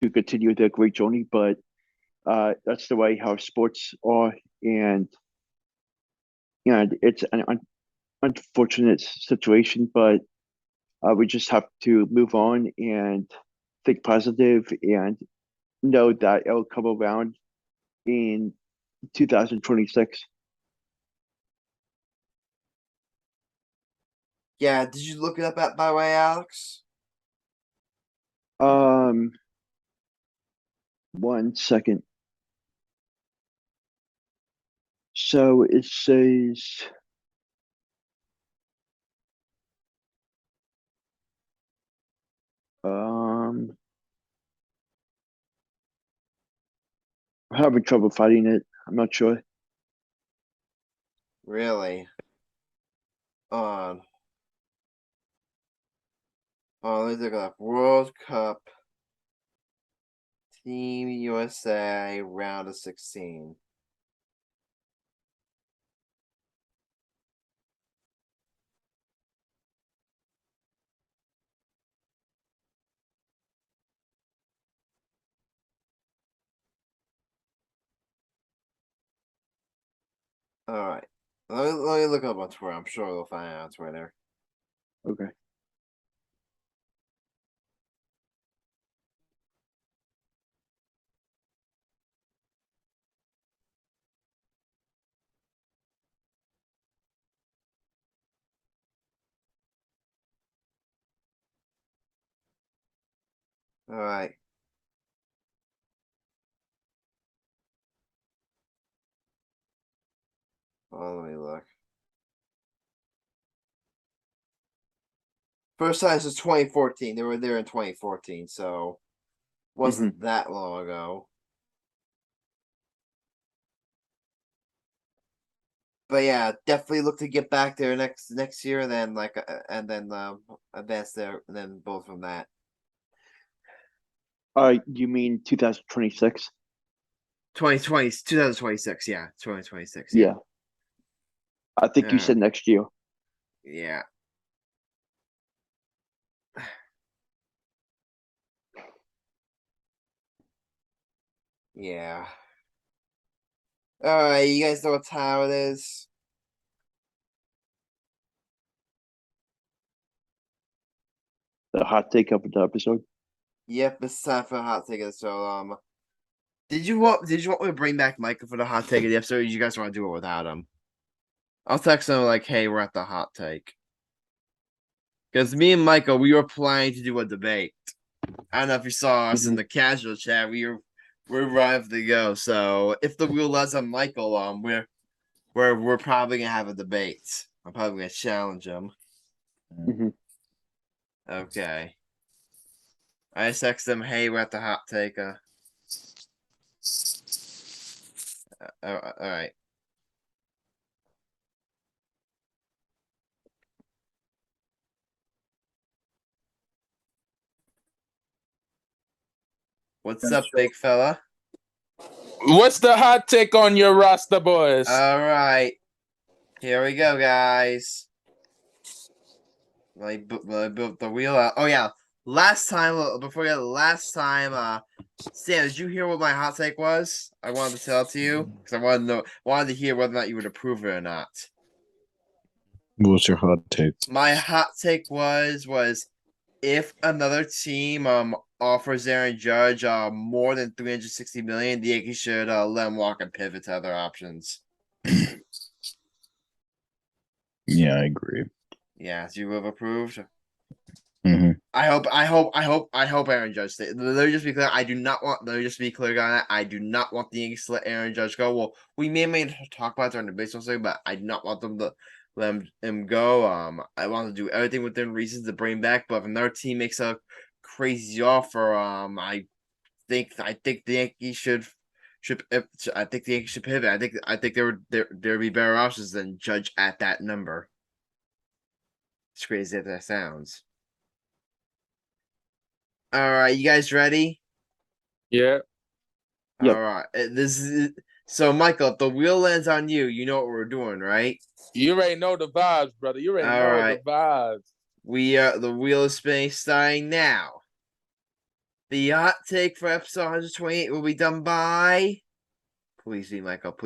S2: to continue their great journey, but that's the way how sports are, and it's an unfortunate situation, but we just have to move on and think positive and know that it'll come around in 2026.
S1: Yeah, did you look it up by the way, Alex?
S2: 1 second. So it says I'm having trouble finding it. I'm not sure.
S1: Really? On. Oh, let's look up World Cup Team USA round of 16. All right. Let me look up on Twitter. I'm sure we'll find it on Twitter.
S2: Okay.
S1: All right. Oh, let me look. First time is 2014. They were there in 2014, so wasn't that long ago. But yeah, definitely look to get back there next year, and then advance there, and then both from that.
S2: You mean 2026?
S1: 2026, yeah, 2026,
S2: Yeah. I think you said next year.
S1: Yeah. Yeah. All right, you guys know what time it is?
S2: The hot take of the episode.
S1: Yep, it's time for a hot take. So, did you want me to bring back Michael for the hot take of the episode? Or you guys want to do it without him? I'll text him like, "Hey, we're at the hot take." Because me and Michael, we were planning to do a debate. I don't know if you saw us in the casual chat. We're ready to go. So if the wheel lets on Michael, we're probably gonna have a debate. I'm probably gonna challenge him. Okay. I just text him, "Hey, we're at the hot take." All right. What's up, big fella?
S5: What's the hot take on your roster, boys?
S1: All right. Here we go, guys. I built the wheel out. Oh, yeah. Last time, Sam, did you hear what my hot take was? I wanted to tell it to you because I wanted to hear whether or not you would approve it or not.
S4: What's your hot take?
S1: My hot take was if another team offers Aaron Judge more than $360 million, the Yankees should let him walk and pivot to other options.
S4: Yeah, I agree.
S1: Yeah, so you would have approved.
S4: Mm-hmm.
S1: hope Aaron Judge stays. Let me just be clear. Let me just be clear on that. I do not want the Yankees to let Aaron Judge go. Well, we may talk about it during the baseball segment, but I do not want them to let him go. I want to do everything within reason to bring him back. But if another team makes a crazy offer, I think the Yankees should pivot. I think there would be better options than Judge at that number. As crazy as that sounds. All right, you guys ready?
S5: Yeah.
S2: Yep.
S1: All right. So, Michael, if the wheel lands on you, you know what we're doing, right?
S5: You already know the vibes, brother. You already know the vibes.
S1: The wheel is spinning starting now. The hot take for episode 128 will be done by. Please be Michael.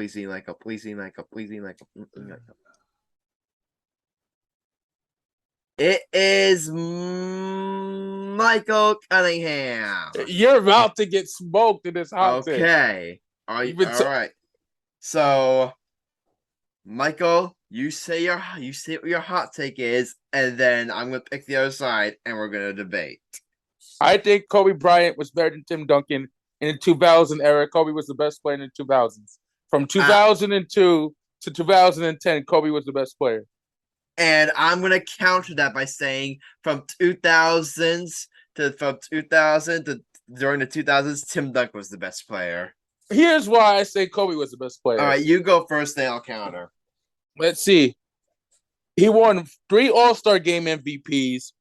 S1: It is Michael Cunningham.
S5: You're about to get smoked in this hot take.
S1: Okay. All right. So, Michael, you say what your hot take is, and then I'm gonna pick the other side, and we're gonna debate.
S5: I think Kobe Bryant was better than Tim Duncan in the 2000 era. Kobe was the best player in the 2000s. From 2002 to 2010, Kobe was the best player.
S1: And I'm gonna counter that by saying from 2000 to during the 2000s, Tim Duncan was the best player.
S5: Here's why I say Kobe was the best player.
S1: All right, you go first, then I'll counter.
S5: Let's see. He won 3 All-Star Game MVPs,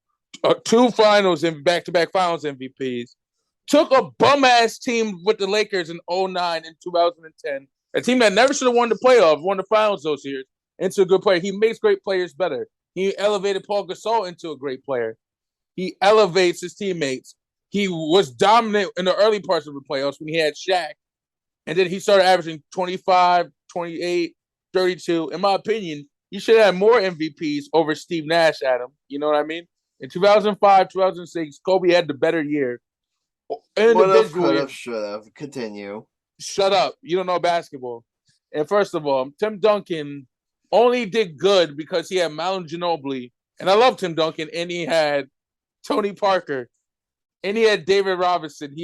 S5: 2 finals and back-to-back finals MVPs. Took a bum-ass team with the Lakers in 2009 and 2010, a team that never should have won the playoffs, won the finals those years, into a good player. He makes great players better. He elevated Paul Gasol into a great player. He elevates his teammates. He was dominant in the early parts of the playoffs when he had Shaq. And then he started averaging 25, 28, 32. In my opinion, he should have had more MVPs over Steve Nash at him. You know what I mean? In 2005, 2006, Kobe had the better year.
S1: Individually, should have. Continue.
S5: Shut up. You don't know basketball. And first of all, Tim Duncan only did good because he had Manu Ginobili. And I love Tim Duncan. And he had Tony Parker. And he had David Robinson.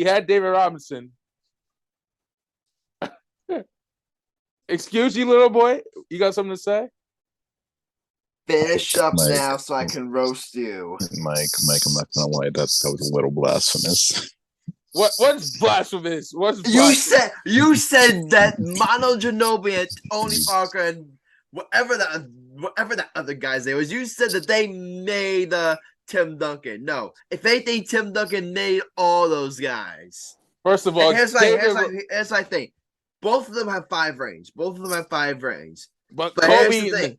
S5: Excuse you, little boy? You got something to say?
S1: Finish up now so I can roast you.
S4: Mike, I'm not gonna lie, that was a little blasphemous.
S5: What's blasphemous?
S1: You said that Manu Ginobili and Tony Parker and whatever that other guy's name was, you said that they made Tim Duncan. No. If anything, Tim Duncan made all those guys.
S5: First of all,
S1: here's my thing. Both of them have 5 rings. But
S5: Kobe,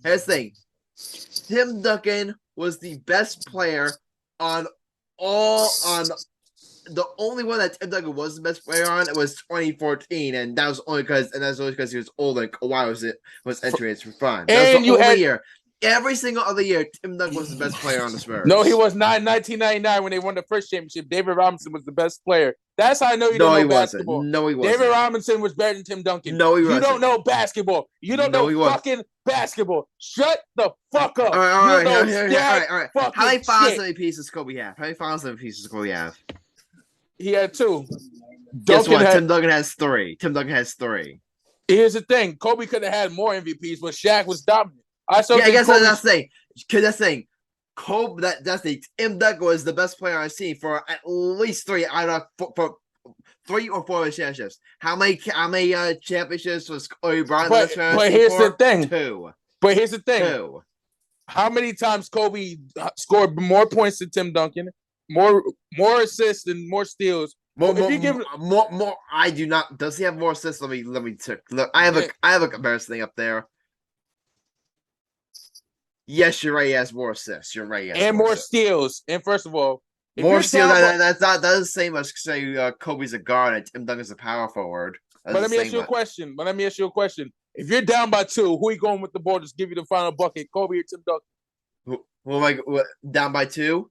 S1: here's the thing. Tim Duncan was the best player the only one that Tim Duncan was the best player on was 2014, and that was only because he was old and Kawhi was entering his prime. That was the only year. Every single other year, Tim Duncan was the best player on the Spurs.
S5: No, he was not in 1999 when they won the first championship. David Robinson was the best player. That's how I know you don't know basketball.
S1: No, he wasn't.
S5: David Robinson was better than Tim Duncan.
S1: No, he wasn't.
S5: You don't know basketball. You don't know fucking basketball. Shut the fuck up.
S1: All right. How many finals MVPs does Kobe have?
S5: He had 2.
S1: Guess what? Tim Duncan has 3.
S5: Here's the thing. Kobe could have had more MVPs, but Shaq was dominant. I guess
S1: that's the thing. Because that's the thing. Kobe, that's the Tim Duncan was the best player I've seen for at least 3 out of for 3 or 4 championships. How many championships was Kobe Bryant?
S5: But here's the thing.
S1: 2.
S5: But here's the thing.
S1: 2.
S5: How many times Kobe scored more points than Tim Duncan? More assists and more steals.
S1: More. I do not. Does he have more assists? Let me check. Look, I have a comparison thing up there. Yes, you're right. He has more assists. You're right.
S5: And more steals. And first of all,
S1: more steals. That's not the same as say Kobe's a guard and Tim Duncan's a power forward.
S5: But let me ask you a question. If you're down by 2, who are you going with the ball? Just give you the final bucket, Kobe or Tim Duncan?
S1: Who am I down by 2?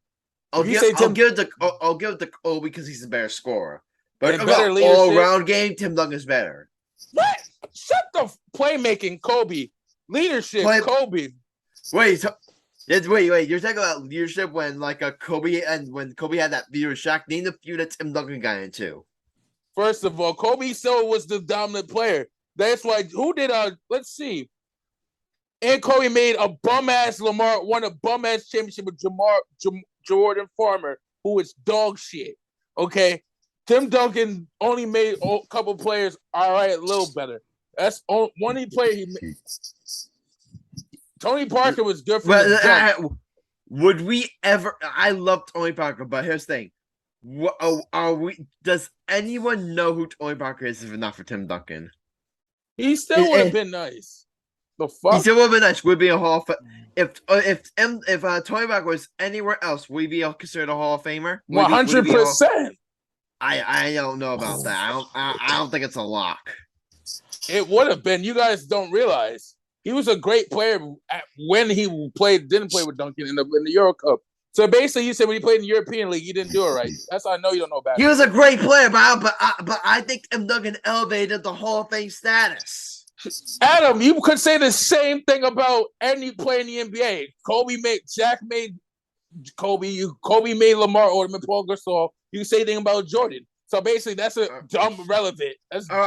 S1: I'll give it to Kobe because he's a better scorer. But all round game, Tim Duncan's better.
S5: What? Shut the playmaking, Kobe. Leadership, Kobe.
S1: Wait, Wait. You're talking about leadership when Kobe had that feud with Shaq. Name the feud that Tim Duncan got into.
S5: First of all, Kobe still was the dominant player. That's why. Who did? Let's see. And Kobe made a bum ass Lamar won a bum ass championship with Jordan Farmer, who is dog shit. Okay, Tim Duncan only made a couple players all right, a little better. That's one player he made. Tony Parker was good from the jump.
S1: Would we ever? I love Tony Parker, but here's the thing: are we? Does anyone know who Tony Parker is if not for Tim Duncan?
S5: He still would have been nice. The fuck?
S1: He still would have been nice. Would be a Hall of If Tony Parker was anywhere else, would he be considered a Hall of Famer?
S5: 100%.
S1: I don't know about that. I don't think it's a lock.
S5: It would have been. You guys don't realize. He was a great player when he didn't play with Duncan in the Euro Cup. So basically, you said when he played in the European League, he didn't do it right. That's how I know you don't know about it.
S1: He was a great player, but I think Tim Duncan elevated the Hall of Fame status.
S5: Adam, you could say the same thing about any player in the NBA. Shaq made Kobe. Kobe made Lamar Odom and Paul Gasol. You can say anything about Jordan. So basically, that's a dumb relevant. All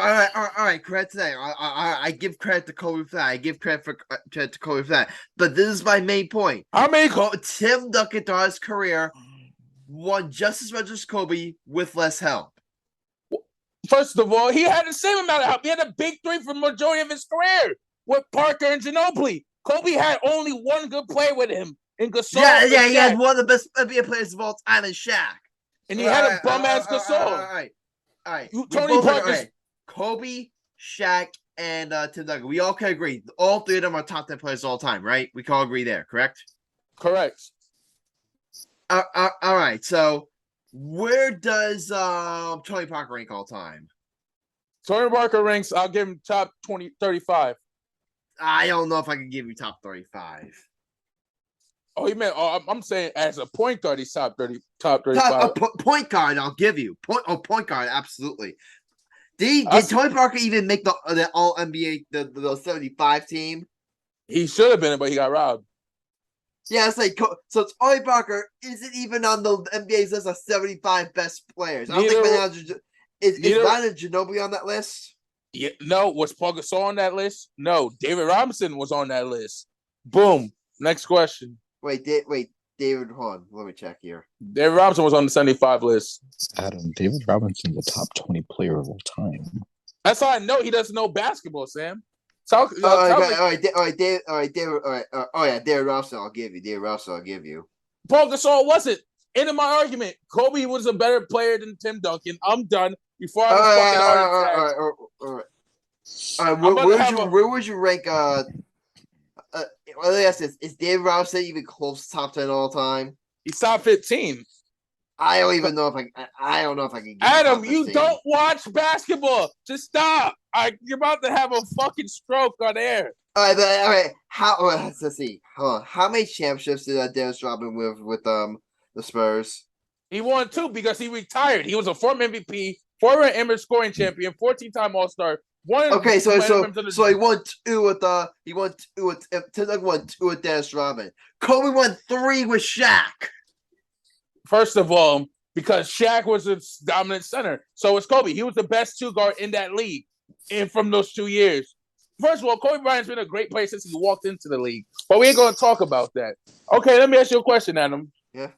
S1: right. Credit to that. I give credit to Kobe for that. I give credit to Kobe for that. But this is my main point. Tim Duncan throughout his career won just as much as Kobe with less help.
S5: First of all, he had the same amount of help. He had a big three for the majority of his career with Parker and Ginobili. Kobe had only one good player with him in Gasol.
S1: Yeah, he had one of the best NBA players of all time in Shaq.
S5: And he had a bum-ass Gasol.
S1: All right.
S5: Tony Parker.
S1: Right. Kobe, Shaq, and Tim Duncan. We all can agree. All three of them are top 10 players of all time, right? We can all agree there, correct?
S5: Correct.
S1: All right. So, where does Tony Parker rank all time?
S5: Tony Parker ranks, I'll give him top 35.
S1: I don't know if I can give you top 35.
S5: Oh, you meant? Oh, I'm saying as a point guard, he's top 35.
S1: Point guard, I'll give you. Point guard, absolutely. Did Tony Parker even make the All NBA the 75 team?
S5: He should have been, but he got robbed.
S1: Yeah, it's like so. Tony Parker isn't even on the NBA's list of 75 best players. I don't think is Ryan Ginobili on that list.
S5: Yeah, no. Was Paul Gasol on that list? No. David Robinson was on that list. Boom. Next question.
S1: Wait, David, hold on. Let me check here.
S5: David Robinson was on the 75 list.
S4: Adam, David Robinson's a top 20 player of all time.
S5: That's how I know he doesn't know basketball, Sam.
S1: All right, David. David Robinson, I'll give you. David Robinson, I'll give you.
S5: Paul Gasol wasn't. End of my argument. Kobe was a better player than Tim Duncan. I'm done. Before I
S1: was fucking where would you rank? Let me ask this: is David Robinson even close to top 10 all time?
S5: He's top 15.
S1: I don't even know if I don't know if I can.
S5: Adam, you don't watch basketball. Just stop. You're about to have a fucking stroke on air.
S1: All right. Let's see. Hold on. How many championships did Dennis Rodman with the Spurs?
S5: He won 2 because he retired. He was a former MVP, former amateur scoring champion, 14-time All-Star.
S1: Okay, so he won 2 with Tim Duncan won 2 with Dennis Rodman. Kobe won 3 with Shaq.
S5: First of all, because Shaq was a dominant center, so was Kobe. He was the best 2 guard in that league, and from those 2 years. First of all, Kobe Bryant's been a great player since he walked into the league, but we ain't going to talk about that. Okay, let me ask you a question, Adam.
S1: Yeah.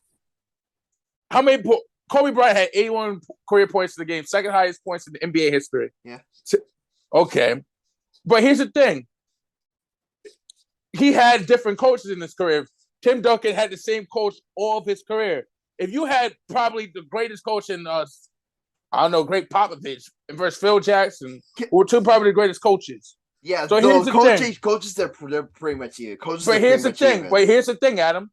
S5: How many? Kobe Bryant had 81 career points in the game, second highest points in the NBA history.
S1: Yeah.
S5: Okay, but here's the thing. He had different coaches in his career. Tim Duncan had the same coach all of his career. If you had probably the greatest coach in Greg Popovich versus Phil Jackson, who were 2 probably the greatest coaches.
S1: Yeah, so here's the coaches they're pretty much even.
S5: But here's the thing, Adam.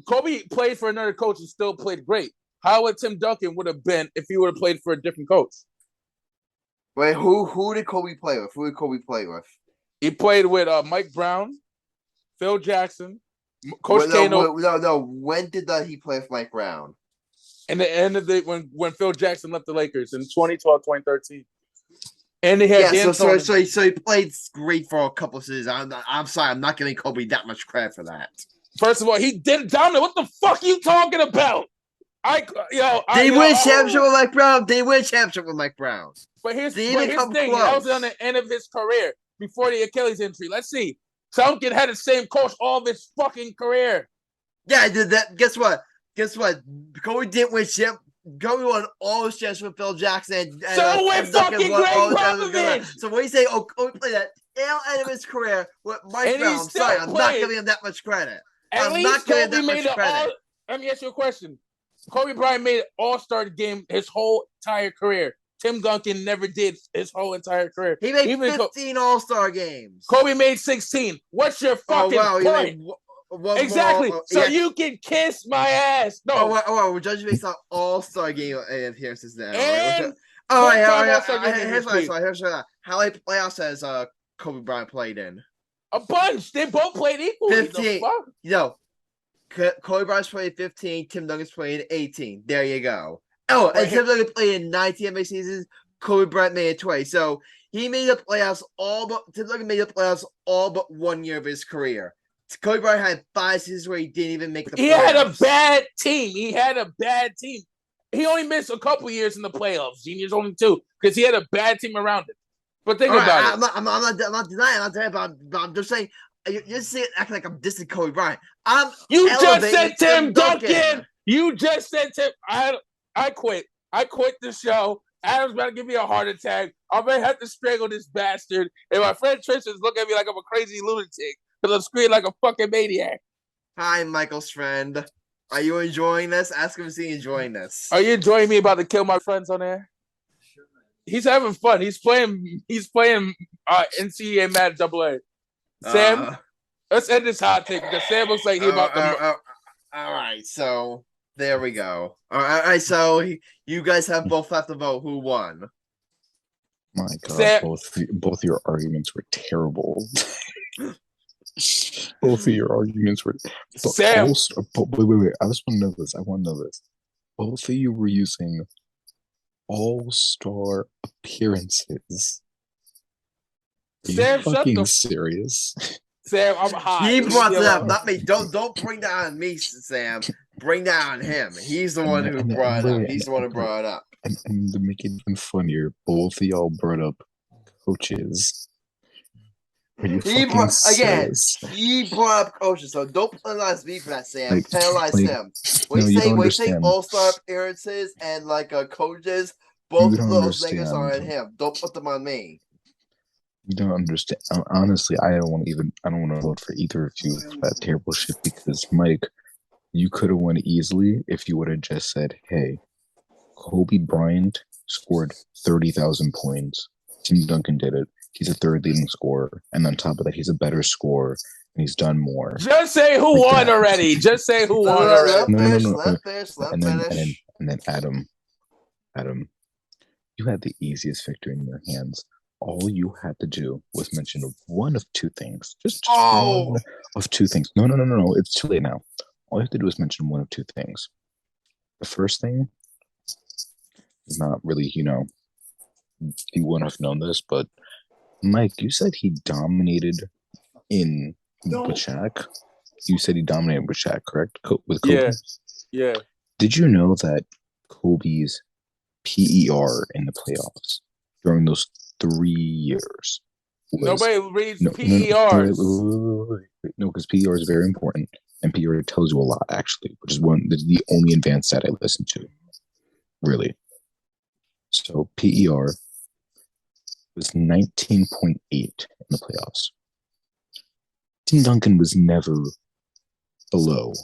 S5: Kobe played for another coach and still played great. How would Tim Duncan would have been if he would have played for a different coach?
S1: Wait, who did Kobe play with? Who did Kobe play with?
S5: He played with Mike Brown, Phil Jackson, Coach Kano.
S1: No. When did he play with Mike Brown?
S5: In the end of when Phil Jackson left the Lakers in 2012, 2013. And he had
S1: so he played great for a couple of seasons. I'm sorry, I'm not giving Kobe that much credit for that.
S5: First of all, he did dominate. What the fuck are you talking about?
S1: They win championship with Mike Brown. They win championship with Mike Brown.
S5: But here's the thing.
S1: Close.
S5: That was on the end of his career before the Achilles injury. Let's see. Duncan had the same coach all of his fucking career.
S1: Yeah, I did that. Guess what? Kobe didn't win champ. Kobe won all his championships with Phil Jackson.
S5: So went fucking Greg Popovich.
S1: So when you say, Kobe played that tail end of his career with Mike Brown, I'm sorry, I'm not giving him that much credit.
S5: At least Kobe made it all. Let me ask you a question. Kobe Bryant made an all-star game his whole entire career. Tim Duncan never did his whole entire career.
S1: He made 15 all-star games.
S5: Kobe made 16. What's your fucking point? Exactly. So you can kiss my ass. No.
S1: We're judging based on all-star game appearances now.
S5: And
S1: all right. Here's how many playoffs has Kobe Bryant played in?
S5: A bunch. They both played equally.
S1: 15. Kobe Bryant's played 15. Tim Duncan's played 18. There you go. Oh, and Tim Duncan played in 19 NBA seasons. Kobe Bryant made it 20. So he made the playoffs Tim Duncan made the playoffs all but 1 year of his career. Kobe Bryant had 5 seasons where he didn't even make the playoffs.
S5: He had a bad team. He only missed a couple years in the playoffs. Genius only 2 because he had a bad team around it. But think about it.
S1: I'm not denying. But I'm just saying. You're saying acting like I'm dissing Kobe Bryant.
S5: You just said Tim Duncan. You just said Tim. I quit. I quit the show. Adam's about to give me a heart attack. I'm going to have to strangle this bastard. And my friend Tristan's looking at me like I'm a crazy lunatic because I'm screaming like a fucking maniac.
S1: Hi, Michael's friend. Are you enjoying this? Ask him if he's enjoying this.
S5: Are you enjoying me about to kill my friends on there? He's having fun. He's playing NCAA Madden AA. Sam, let's end this hot take because Sam looks like he about to.
S1: All right, so there we go. All right, so you guys both have to vote who won.
S4: My God, Sam, both your arguments were terrible. Both of your arguments were.
S5: Sam,
S4: wait. I just want to know this. Both of you were using all-star appearances. Are you fucking serious?
S5: Sam, I'm hot.
S1: He brought that up, not me. Don't bring that on me, Sam. Bring that on him. He's the one who brought it up. He's the one who brought it up.
S4: And to make it even funnier, both of y'all brought up coaches.
S1: He brought up coaches, so don't penalize me for that, Sam. Penalize him. When you say all-star appearances and coaches, both of those things are on him. Don't put them on me.
S4: You don't understand. Honestly, I don't want to vote for either of you for that terrible shit because, Mike, you could have won easily if you would have just said, hey, Kobe Bryant scored 30,000 points. Tim Duncan did it. He's a third leading scorer. And on top of that, he's a better scorer and he's done more.
S5: Just say who won already. Just say who won already.
S4: No. And then Adam, you had the easiest victory in your hands. All you had to do was mention one of two things. Just one of two things. No. It's too late now. All you have to do is mention one of two things. The first thing is not really, you wouldn't have known this, but Mike, you said he dominated with Shaq. You said he dominated with Shaq, correct? With Kobe?
S5: Yeah.
S4: Did you know that Kobe's PER in the playoffs during those 3 years?
S5: Nobody reads PERs.
S4: No, because PER is very important, and PER tells you a lot, actually, which is the only advanced stat I listen to, really. So PER was 19.8 in the playoffs. Tim Duncan was never below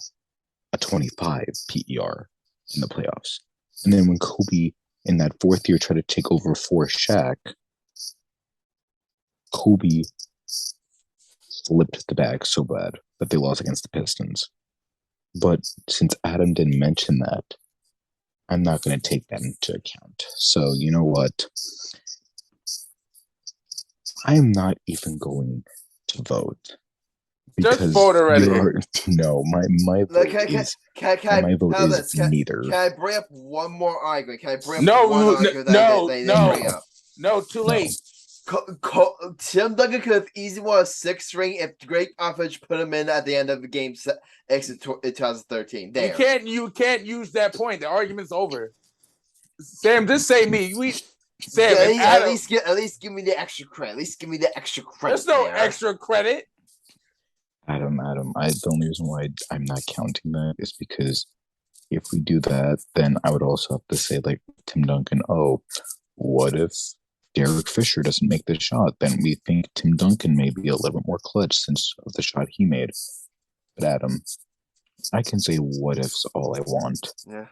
S4: a 25 PER in the playoffs. And then when Kobe, in that fourth year, tried to take over for Shaq, Kobe flipped the bag so bad that they lost against the Pistons. But since Adam didn't mention that, I'm not going to take that into account. So, you know what? I am not even going to vote.
S5: Just vote already.
S4: No, my vote is neither.
S1: Can I bring up one more argument?
S5: No, too late.
S1: Tim Duncan could have easily won a 6th ring if Greg Popovich put him in at the end of the game X in 2013. There.
S5: You can't use that point. The argument's over. Sam, just say me. Sam,
S1: at least give me the extra credit. At least give me the extra credit.
S5: There's no extra credit.
S4: Adam, the only reason why I'm not counting that is because if we do that, then I would also have to say, like, Tim Duncan, what if Derek Fisher doesn't make the shot? Then we think Tim Duncan may be a little bit more clutch since of the shot he made. But Adam, I can say what ifs all I want.
S1: Yeah.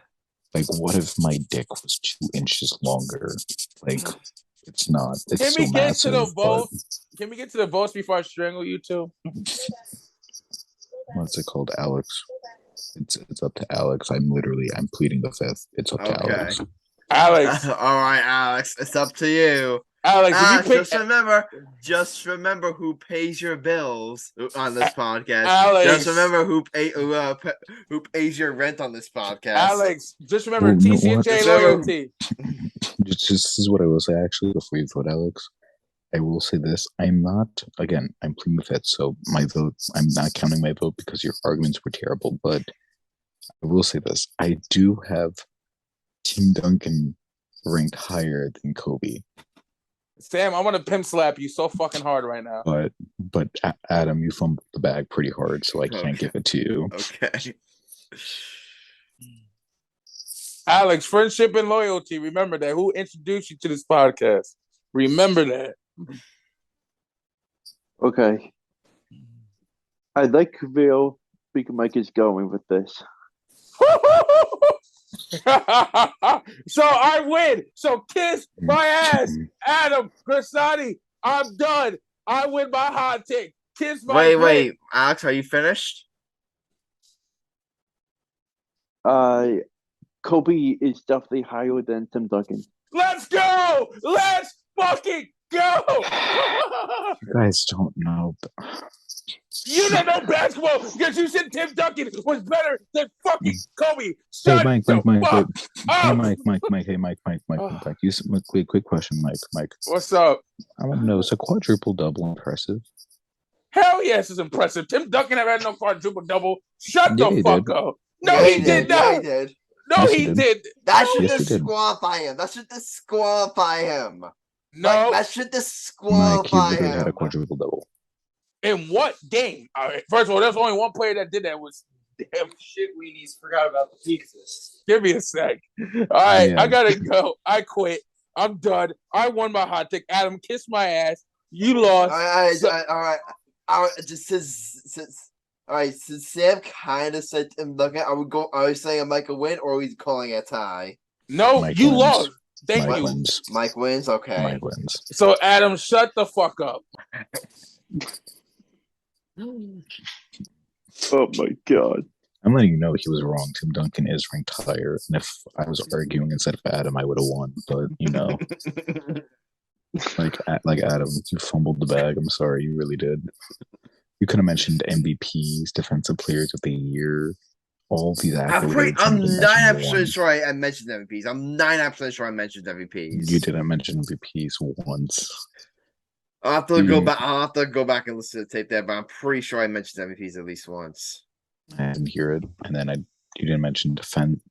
S4: Like, what if my dick was 2 inches longer? Like, it's not. It's
S5: Can we
S4: so
S5: get
S4: massive,
S5: to the votes? Can we get to the votes before I strangle you two?
S4: What's it called, Alex? It's up to Alex. I'm pleading the fifth. It's up to Alex.
S5: Alex.
S1: All right, Alex. It's up to you.
S5: Alex,
S1: just remember who pays your bills on this podcast.
S5: Alex,
S1: just remember who pays your rent on this podcast.
S5: Alex, just remember TC&J loyalty.
S4: This is what I will say, actually, before you vote, Alex. I will say this. I'm pleading the fifth, so my vote, I'm not counting my vote because your arguments were terrible, but I will say this. I do have Tim Duncan ranked higher than Kobe.
S5: Sam, I want to pimp slap you so fucking hard right now.
S4: But Adam, you fumbled the bag pretty hard, so I can't give it to you.
S1: Okay.
S5: Alex, friendship and loyalty. Remember that. Who introduced you to this podcast? Remember that.
S2: Okay. I like where Big Mike is going with this.
S5: So I win. So kiss my ass, Adam Grassani. I'm done. I win my hot take. Kiss my
S1: Wait, Alex, are you finished?
S2: Kobe is definitely higher than Tim Duncan.
S5: Let's go. Let's fucking go.
S4: You guys don't know.
S5: You don't know basketball because you said Tim Duncan was better than fucking Kobe.
S4: Hey, Mike. Quick question, Mike.
S5: What's up?
S4: I want to know, is a quadruple double impressive?
S5: Hell yes, it's impressive. Tim Duncan never had no quadruple double. Shut the fuck up. No,
S1: yeah,
S5: he did not.
S1: Yeah, he did.
S5: No, he did.
S1: That should disqualify him. That should disqualify him.
S5: No,
S1: that should disqualify
S4: him. Mike, he
S1: had
S4: a quadruple double.
S5: In what game? All right, first of all, there's only one player that did that. Was damn
S6: shit weenies. Forgot about the pizzas.
S5: Give me a sec. All right, yeah. I gotta go. I quit. I'm done. I won my hot take. Adam, kiss my ass. You lost.
S1: All right. Just since Sam kind of said Tim Duncan, are we saying a Mike a win or are we calling a tie?
S5: No,
S4: Mike
S5: you
S4: wins.
S5: lost. Thank
S4: Mike
S5: you.
S4: Wins.
S1: Mike wins. Okay.
S4: Mike wins.
S5: So Adam, shut the fuck up.
S2: Oh my god.
S4: I'm letting you know he was wrong. Tim Duncan is ranked higher. And if I was arguing instead of Adam, I would have won. But, you know. like Adam, you fumbled the bag. I'm sorry, you really did. You could have mentioned MVPs, defensive players of the year, all these accolades.
S1: I'm 9% sure I mentioned MVPs. I'm 9% sure I mentioned MVPs.
S4: You didn't mention MVPs once.
S1: I'll have to go back. I'll have to go back and listen to the tape there, but I'm pretty sure I mentioned MVPs at least once.
S4: I didn't hear it, and then you didn't mention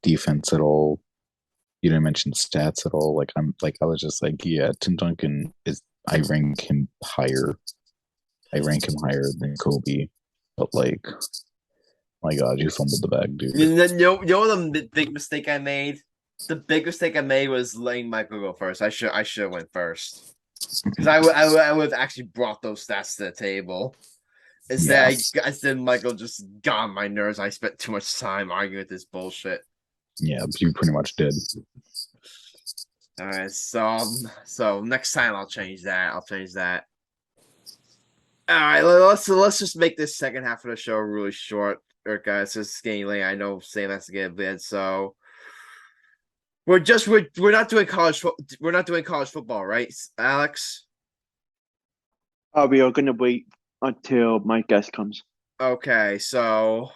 S4: defense at all. You didn't mention stats at all. I was just like, yeah, Tim Duncan is. I rank him higher. I rank him higher than Kobe, but my God, you fumbled the bag, dude.
S1: You know the big mistake I made. The big mistake I made was letting Michael go first. I should have went first. Because I would have actually brought those stats to the table. Instead, Michael just got on my nerves. I spent too much time arguing with this bullshit.
S4: Yeah, you pretty much did.
S1: All right, so next time I'll change that. All right, let's just make this second half of the show really short, guys. It's getting late. I know Sam has to get a bed, so. We're not doing college football, right, Alex?
S2: We are gonna wait until my guest comes.
S1: Okay, so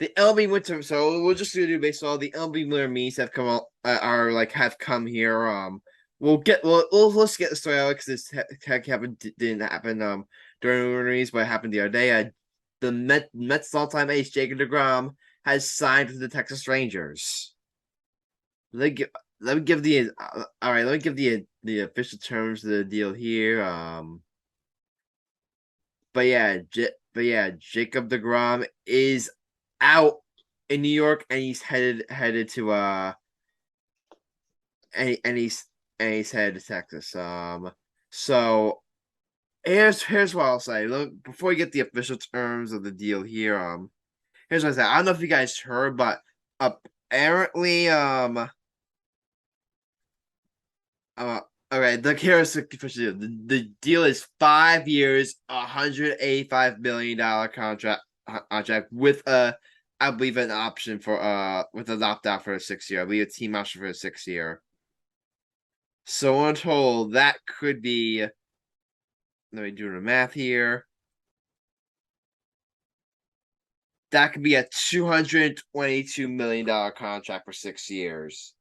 S1: the LB winter. So we'll just do baseball. The LB winter meets have come out. Have come here. let's get the story out because this didn't happen during the release, but it happened the other day. The Mets all-time ace Jacob DeGrom has signed with the Texas Rangers. Let me give the all right. Let me give the official terms of the deal here. But yeah, Jacob DeGrom is out in New York, and he's headed to and he's headed to Texas. So here's what I'll say. Look, before we get the official terms of the deal here, here's what I say. I don't know if you guys heard, but apparently, all right, look, here's the official deal. The deal is 5 years, $185 million contract with I believe an option for with an opt out for a 6 year. I believe a team option for a 6 year. So in total, that could be. Let me do the math here. That could be a $222 million contract for 6 years.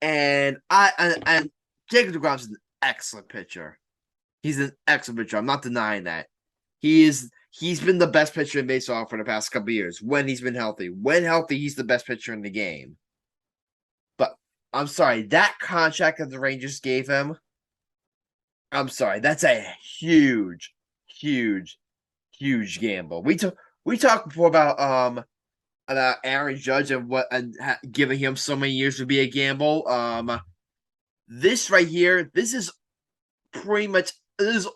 S1: And Jacob DeGrom's an excellent pitcher. He's an excellent pitcher. I'm not denying that. He's been the best pitcher in baseball for the past couple of years when he's been healthy. When healthy, he's the best pitcher in the game. But I'm sorry, that contract that the Rangers gave him, I'm sorry, that's a huge, huge, huge gamble. We talked before about Aaron Judge and giving him so many years would be a gamble. This right here, this is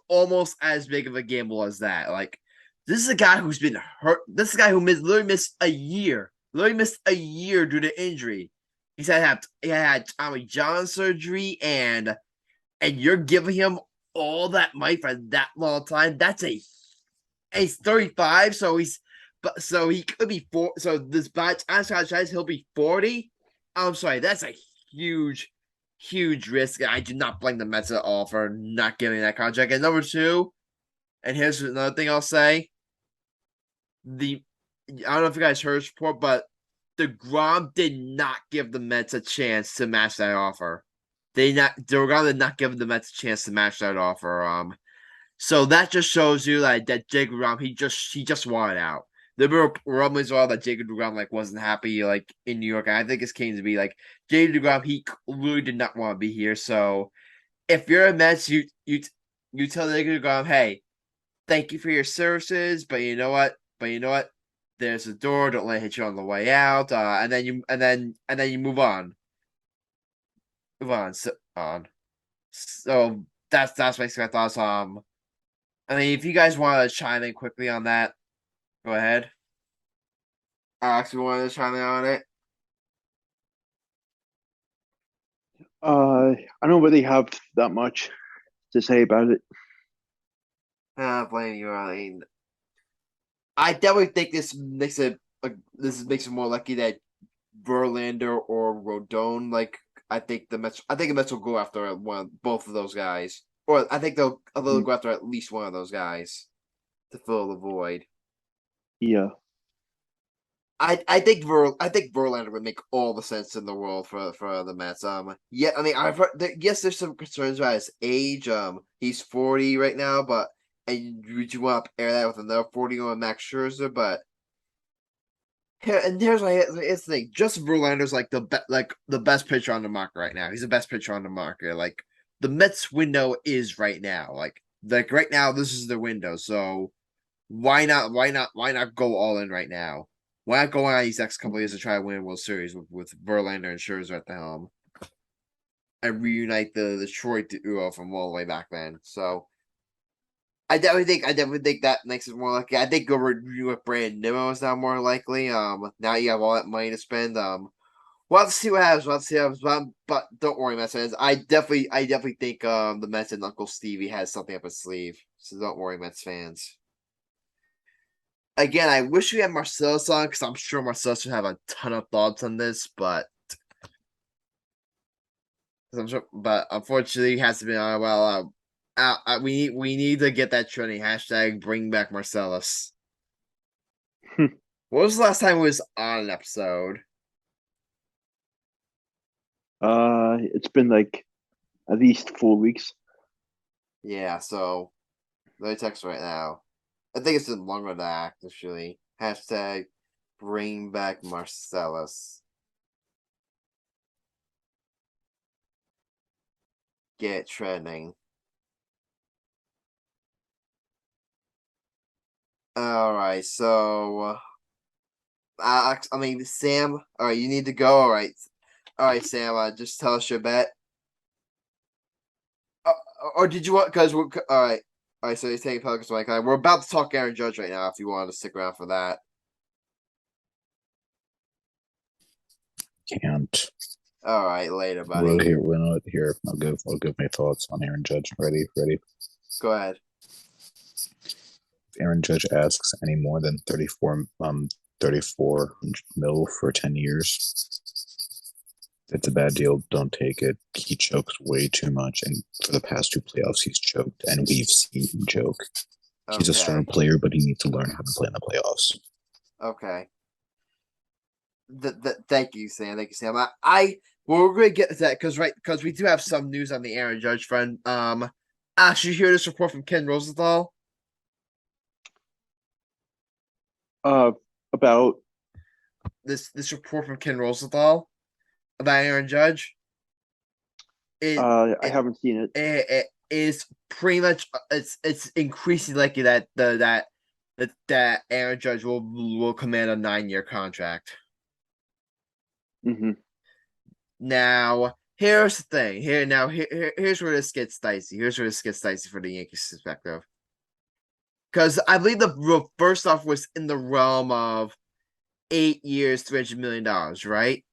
S1: almost as big of a gamble as that. Like, this is a guy who's been hurt. This is a guy who literally missed a year. Literally missed a year due to injury. He had Tommy John surgery, and you're giving him all that money for that long time. He's 35, so he could be four. So this batch, he'll be 40. I'm sorry, that's a huge risk. I do not blame the Mets at all for not giving that contract. And number two, and here's another thing I'll say. I don't know if you guys heard this report, but DeGrom did not give the Mets a chance to match that offer. DeGrom did not give the Mets a chance to match that offer. So that just shows you that Jacob DeGrom, he just wanted out. There were rumblings all that Jacob DeGrom wasn't happy in New York. And I think it's came to be Jacob DeGrom, he really did not want to be here. So if you're a Mets, you tell Jacob DeGrom, hey, thank you for your services, but you know what? There's a door. Don't let it hit you on the way out. And then you move on. So that's basically my thoughts. I mean, if you guys want to chime in quickly on that, go ahead. Alex, you want to chime in on it?
S2: I don't really have that much to say about it.
S1: Blame you. I mean, I definitely think this makes it more likely that Verlander or Rodon. I think the Mets will go after both of those guys, or I think they'll go after at least one of those guys to fill the void.
S2: Yeah.
S1: I think Verlander would make all the sense in the world for the Mets. Yeah, I mean, I've heard yes, there's some concerns about his age. He's 40 right now, but would you want to pair that with another 40-year-old Max Scherzer? But here's the thing: Justin Verlander's the best pitcher on the market right now. He's the best pitcher on the market. The Mets window is right now. Right now, this is the window. So why not go all in right now? Why not go on these next couple of years to try to win a World Series with Verlander and Scherzer at the helm and reunite the Detroit duo from all the way back then? So I definitely think that makes it more likely. I think over with Brandon Nimmo is now more likely. Now you have all that money to spend. We'll have to see what happens. But don't worry, Mets fans. I definitely think the Mets and Uncle Stevie has something up his sleeve. So don't worry, Mets fans. Again, I wish we had Marcellus on because I'm sure Marcellus would have a ton of thoughts on this, but unfortunately, he hasn't been on. Well, we need to get that trending hashtag. Bring back Marcellus. What was the last time he was on an episode?
S2: It's been at least 4 weeks.
S1: Yeah, so let me text right now. I think it's in longer than that, actually. Hashtag bring back Marcellus. Get it trending. Alright, so Sam, alright, you need to go. Alright, Sam, just tell us your bet. Or did you want, because we're, alright, so you're taking Pelicans, Mike. We're about to talk Aaron Judge right now if you want to stick around for that.
S4: Can't.
S1: Alright, later, buddy.
S4: We're not here. I'll give my thoughts on Aaron Judge. Ready?
S1: Go ahead.
S4: If Aaron Judge asks any more than 34 mil for 10 years, it's a bad deal. Don't take it. He chokes way too much, and for the past 2 playoffs, he's choked, and we've seen him choke. He's a starting player, but he needs to learn how to play in the playoffs.
S1: Okay. Thank you, Sam. We're going to get to that because we do have some news on the Aaron Judge front. Actually, you hear this report from Ken Rosenthal?
S2: About
S1: this report from Ken Rosenthal about Aaron Judge.
S2: I haven't seen it.
S1: It is pretty much it's increasingly likely that that Aaron Judge will command a 9-year contract.
S2: Mm-hmm.
S1: Now, here's the thing. Here's where this gets dicey. Here's where this gets dicey for the Yankees' perspective. Because I believe the first off was in the realm of 8 years, $300 million, right?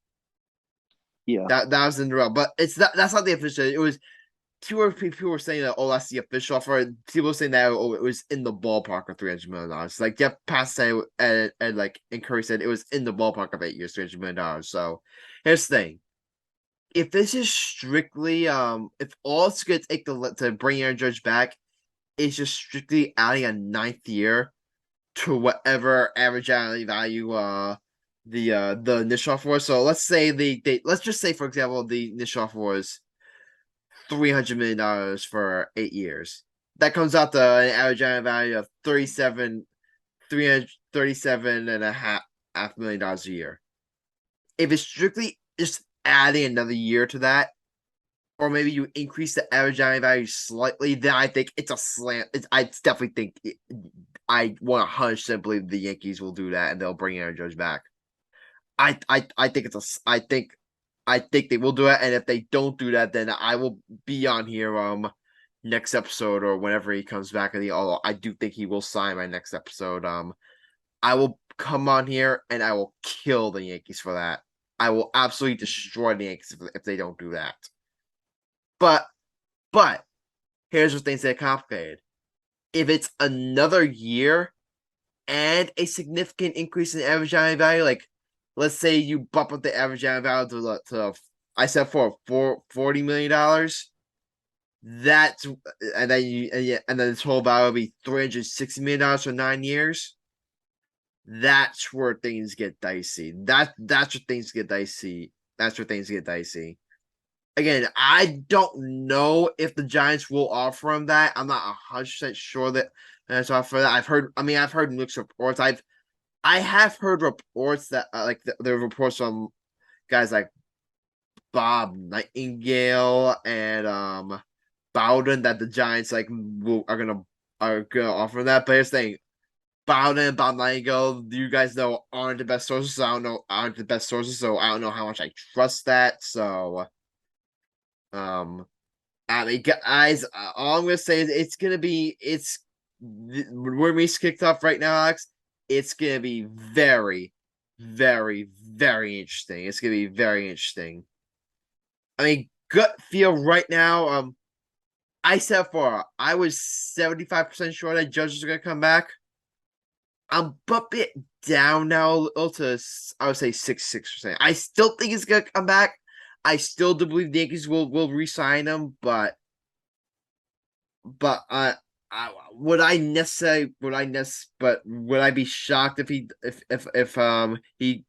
S2: Yeah.
S1: That was in the realm, but that's not the official. It was two or three people were saying that, oh, that's the official offer. People were saying that, oh, it was in the ballpark of $300 million. Like Jeff Pass said, and Curry said it was in the ballpark of 8 years, $300 million. So here's the thing: if this is strictly, if all it's going to take to bring Aaron Judge back is just strictly adding a 9th year to whatever average annual value the initial offer was. So let's say let's just say, for example, the initial offer was $300 million for 8 years. That comes out to an average annual value of $337.5 million a year. If it's strictly just adding another year to that, or maybe you increase the average annual value slightly, then I think it's a slam. I definitely think I 100% believe the Yankees will do that and they'll bring Aaron Judge back. I think I think they will do it, and if they don't do that, then I will be on here next episode or whenever he comes back. Although I do think he will sign my next episode. I will come on here and I will kill the Yankees for that. I will absolutely destroy the Yankees if they don't do that. But here's where things get complicated. If it's another year and a significant increase in average annual value, like let's say you bump up the average annual value to I said for $40 million. That's and then this whole value will be $360 million for 9 years. That's where things get dicey. That's where things get dicey. That's where things get dicey. Again, I don't know if the Giants will offer him that. I'm not 100% sure that that's offer that. I've heard mixed reports. I have heard reports that the reports from guys like Bob Nightingale and Bowden that the Giants are gonna offer that. But here's the thing: Bowden and Bob Nightingale, you guys know, aren't the best sources. So I don't know how much I trust that. So, guys, all I'm gonna say is where we kicked off right now, Alex. It's gonna be very, very, very interesting. It's gonna be very interesting. I mean, gut feel right now. I was 75% sure that Judge is gonna come back. I'm a bit down now to I would say 66%. I still think he's gonna come back. I still do believe the Yankees will re-sign him, but would I be shocked if he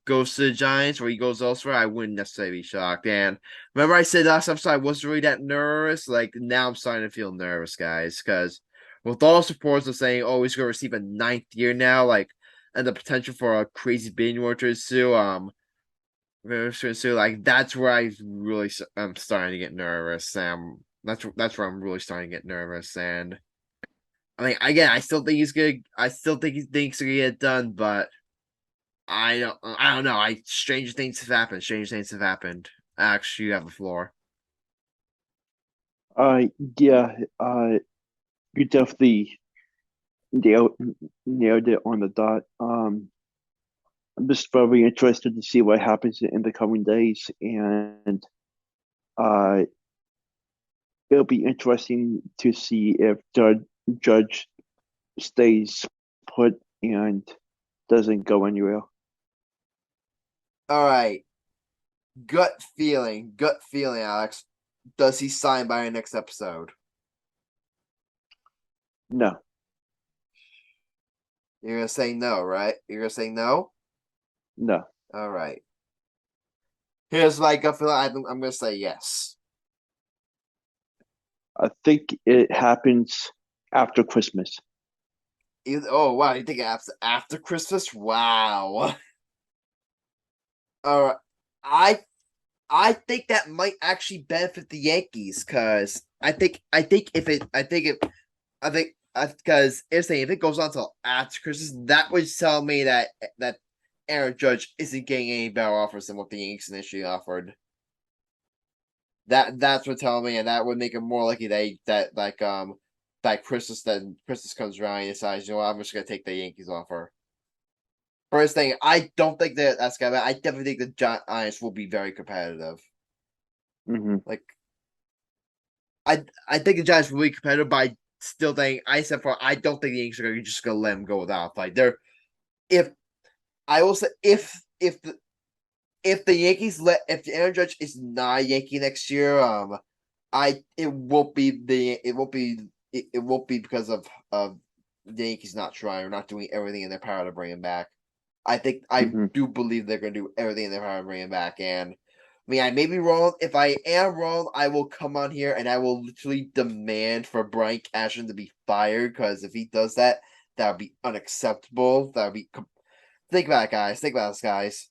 S1: goes to the Giants or he goes elsewhere? I wouldn't necessarily be shocked. And remember, I said last episode I wasn't really that nervous. Like now, I'm starting to feel nervous, guys, because with all supports of saying, "Oh, he's going to receive a ninth year now," like, and the potential for a crazy bidding war to ensue, like that's where I'm starting to get nervous. That's where I'm really starting to get nervous. And I mean, again, I still think he's good. I still think he thinks he can get it done, but I don't know. Stranger things have happened. Stranger things have happened. Alex, you have the floor.
S2: Uh, yeah, you definitely nailed, nailed it on the dot. I'm just very interested to see what happens in the coming days, and uh, it'll be interesting to see if Judge stays put and doesn't go anywhere.
S1: All right. Gut feeling, Alex. Does he sign by our next episode?
S2: No,
S1: You're gonna say no, right? You're gonna say no?
S2: no.
S1: All right. Here's my gut feeling. I'm gonna say yes.
S2: I think it happens after Christmas.
S1: Oh wow, you think after Christmas? Wow. All right. I think that might actually benefit the Yankees because because if it goes on until after Christmas, that would tell me that Aaron Judge isn't getting any better offers than what the Yankees initially offered. That's what telling me, and that would make it more likely that Christmas comes around and he decides, you know what, I'm just gonna take the Yankees offer. First thing, I don't think that's gonna happen. I definitely think the Giants will be very competitive.
S2: Mm-hmm.
S1: Like, I think the Giants will be competitive, but I still think I don't think the Yankees are just gonna let them go without a fight. If I will say if the Yankees if the Aaron Judge is not a Yankee next year, it won't be because of the Yankees not trying or not doing everything in their power to bring him back. I do believe they're going to do everything in their power to bring him back. And I mean, I may be wrong. If I am wrong, I will come on here and I will literally demand for Brian Cashman to be fired because if he does that, that would be unacceptable. That would be. Think about it, guys. Think about this, guys.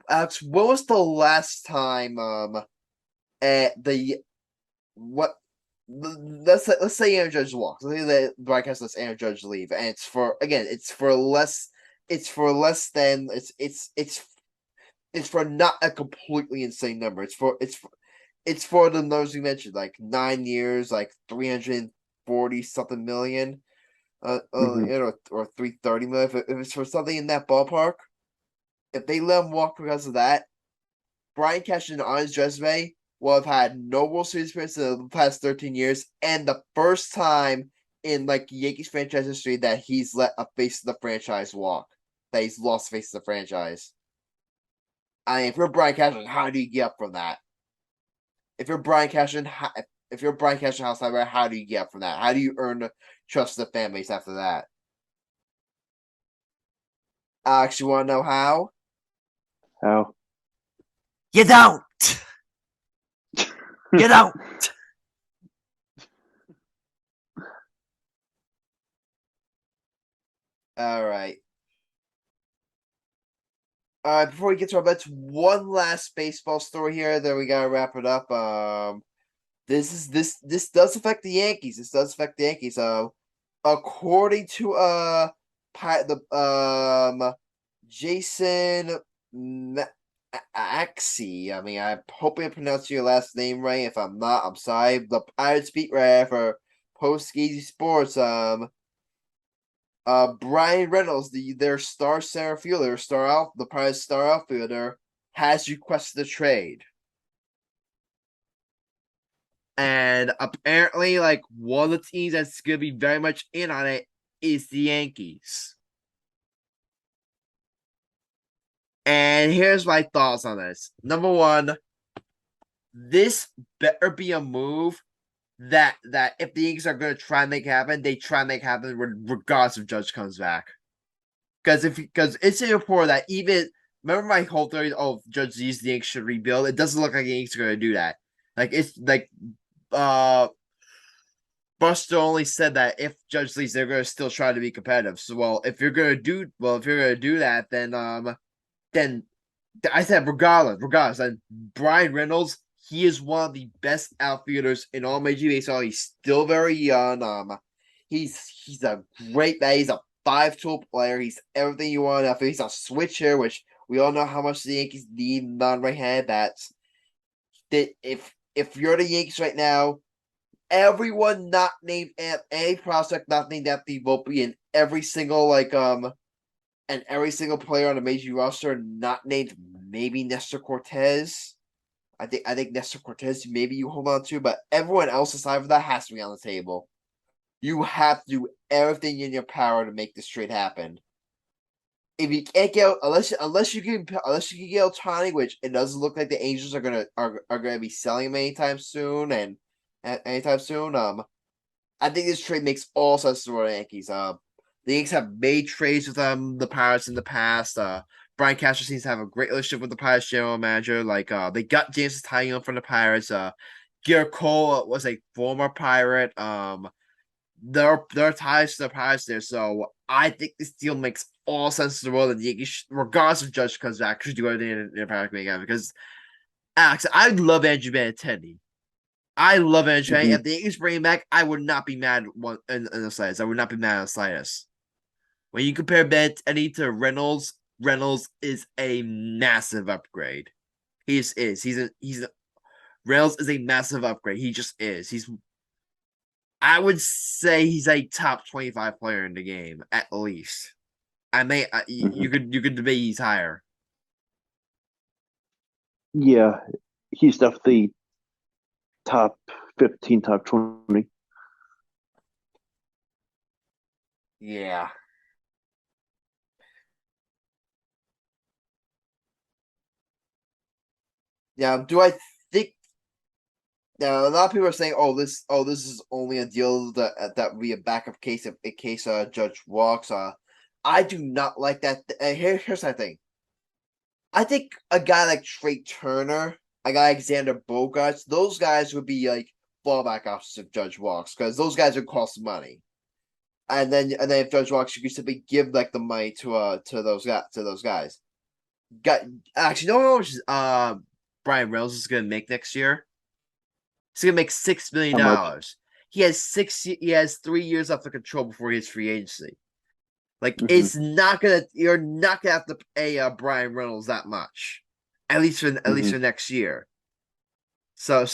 S1: Alex, when was the last time let's say Aaron Judge walks. Let's say the broadcast lets Aaron Judge leave, and it's for not a completely insane number. It's for the numbers we mentioned, like 9 years, like 340 something million, or 330 million. If it's for something in that ballpark, if they let him walk because of that, Brian Cashman on his resume will have had no World Series experience in the past 13 years, and the first time in like Yankees franchise history that he's let a face of the franchise walk, that he's lost face of the franchise. I mean, if you're Brian Cashman, how do you get up from that? If you're Brian Cashman, how do you get up from that? How do you earn the trust of the fan base after that? I actually want to know how.
S2: How?
S1: You don't. You don't. All right. Before we get to our bets, one last baseball story here. Then we gotta wrap it up. This does affect the Yankees. This does affect the Yankees. According to Jason Axie. I mean, I'm hoping I pronounced your last name right. If I'm not, I'm sorry. The Pirates beat writer for Post Skeezy Sports. Bryan Reynolds, their star center fielder, the Pirates' star outfielder, has requested a trade. And apparently, like, one of the teams that's going to be very much in on it is the Yankees. And here's my thoughts on this. Number one, this better be a move that if the Yankees are going to try and make it happen, they try and make it happen regardless if Judge comes back. Because it's a report that even remember my whole theory. Oh, Judge leaves, the Yankees should rebuild. It doesn't look like the Yankees are going to do that. Like it's like Buster only said that if Judge leaves, they're going to still try to be competitive. So if you're going to do that, then I said regardless, then Bryan Reynolds, he is one of the best outfielders in all Major League Baseball. He's still very young. He's a great guy. He's a 5-tool player. He's everything you want. He's a switcher, which we all know how much the Yankees need non-right-handed bats. That if you're the Yankees right now, everyone not named any prospect not named Anthony Volpe in every single and every single player on the Major League roster not named maybe Nestor Cortez. I think Nestor Cortez maybe you hold on to, but everyone else aside from that has to be on the table. You have to do everything in your power to make this trade happen. If you can't get unless you can get Ohtani, which it doesn't look like the Angels are gonna be selling him anytime soon. I think this trade makes all sense to the Yankees. The Yankees have made trades with the Pirates in the past. Brian Castro seems to have a great relationship with the Pirates general manager. They got James Tying from the Pirates. Garrett Cole was a former Pirate. There are ties to the Pirates there, so I think this deal makes all sense in the world. And the Yankees, regardless if Judge comes back, should do everything in their power to make it happen. Because Alex, I love Andrew Benintendi. I love Andrew.
S2: Mhm.
S1: If the Yankees bring him back, I would not be mad in the slightest. I would not be mad in the slightest. When you compare Benintendi to Reynolds, Reynolds is a massive upgrade. Reynolds is a massive upgrade. He just is. I would say he's a top 25 player in the game at least. You could debate he's higher.
S2: Yeah, he's definitely top 15, top 20.
S1: Yeah. Now, do I think now a lot of people are saying, this is only a deal that would be a backup case in case Judge walks. I do not like that. Here's my thing. I think a guy like Trey Turner, a guy like Xander Bogaerts, those guys would be like fallback options if Judge walks because those guys would cost money. And then if Judge walks, you could simply give the money to those guys. Actually, no one knows Bryan Reynolds is gonna make next year. He's gonna make $6
S2: How much?
S1: million. He has 3 years left of control before he hits free agency. It's not gonna. You're not gonna have to pay Bryan Reynolds that much, at least for next year. So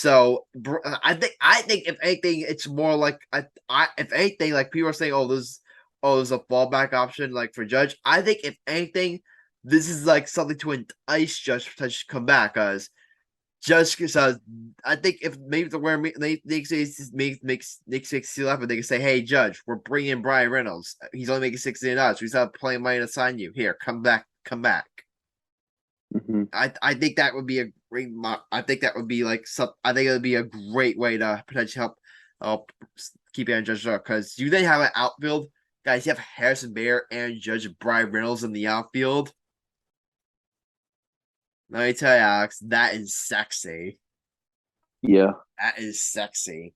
S1: I think if anything, it's more like if anything, like people are saying, there's a fallback option for Judge. I think if anything, this is something to entice Judge to potentially come back because Judge. I think if maybe they say seal up, and they can say, "Hey, Judge, we're bringing in Bryan Reynolds. He's only making $6 million. We still have plenty of money to sign you. Here, come back."
S2: Mm-hmm.
S1: I think that would be a great. I think that would be I think it would be a great way to potentially help keep Aaron Judge up because you then have an outfield, guys. You have Harrison Bader, Aaron Judge, and Bryan Reynolds in the outfield. Let me tell you, Alex, that is sexy.
S2: Yeah,
S1: That is sexy.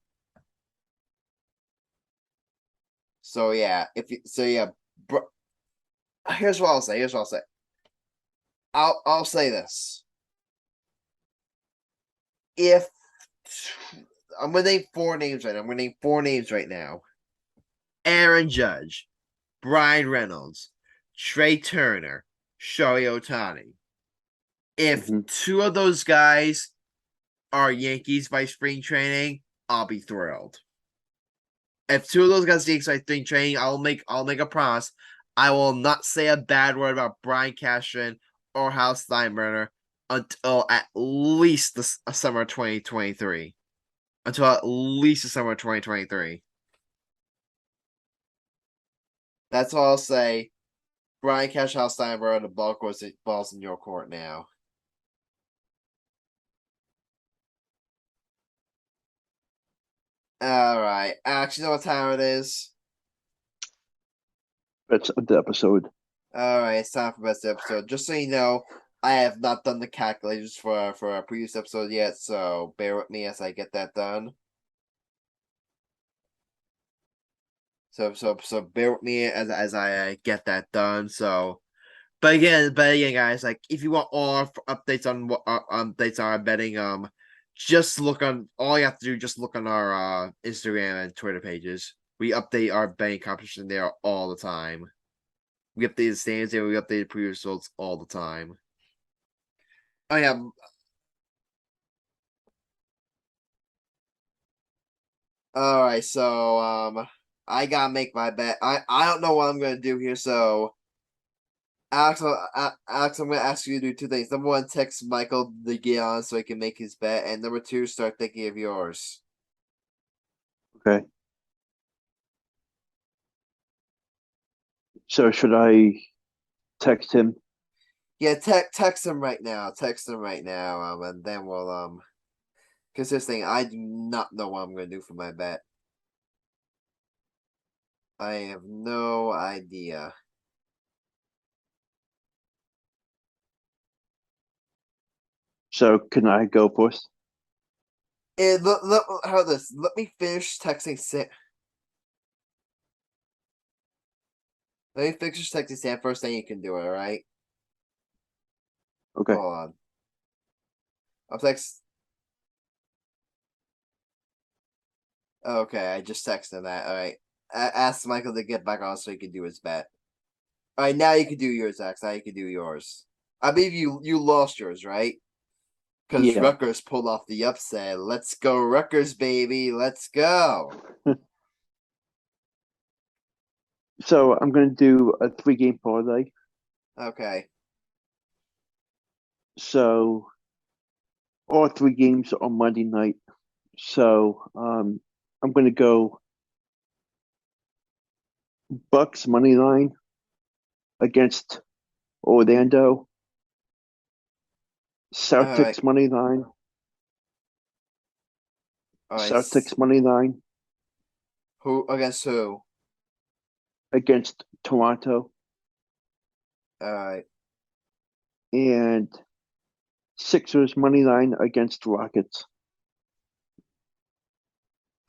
S1: So yeah, here's what I'll say. I'll say this. If I'm gonna name 4 names right now. I'm gonna name 4 names right now. Aaron Judge, Bryan Reynolds, Trey Turner, Shohei Ohtani. If 2 of those guys are Yankees by spring training, I'll be thrilled. If 2 of those guys are Yankees by spring training, I'll make a promise. I will not say a bad word about Brian Cashman or Hal Steinbrenner until at least the summer of 2023. Until at least the summer of 2023. That's all I'll say. Brian Cash, Hal Steinbrenner, the ball's in your court now. All right. Actually, know what time it is?
S2: That's the episode.
S1: All right, it's time for best episode. Just so you know, I have not done the calculations for our previous episode yet, so bear with me as I get that done. So bear with me as I get that done. So, but again, guys, like if you want all our updates on what updates on our betting, just look on all you have to do. Just look on our Instagram and Twitter pages. We update our betting competition there all the time. We update the standings and we update the previous results all the time. Oh yeah. All right, so I gotta make my bet. I don't know what I'm gonna do here, so Alex, Alex, I'm gonna ask you to do two things. Number one, text Michael to get on so he can make his bet, and number two, start thinking of yours.
S2: Okay. So should I text him?
S1: Yeah, text him right now. Text him right now. And then we'll because this thing, I do not know what I'm gonna do for my bet. I have no idea.
S2: So can I go first?
S1: How this? Let me finish texting Sam. Let me finish texting Sam first, then you can do it. All right.
S2: Okay.
S1: Hold on. I'll text. Okay, I just texted that. All right. Ask Michael to get back on so he can do his bet. All right, now you can do yours, Ax. Now you can do yours. I believe you lost yours, right? Because
S2: Yeah.
S1: Rutgers pulled off the upset. Let's go, Rutgers, baby. Let's go.
S2: So I'm going to do a 3-game parlay.
S1: Okay.
S2: So all 3 games on Monday night. So I'm going to go Bucks money line against Orlando. Celtics money line.
S1: All right.
S2: Celtics money line
S1: Who against who?
S2: against Toronto.
S1: All right.
S2: And Sixers money line against Rockets.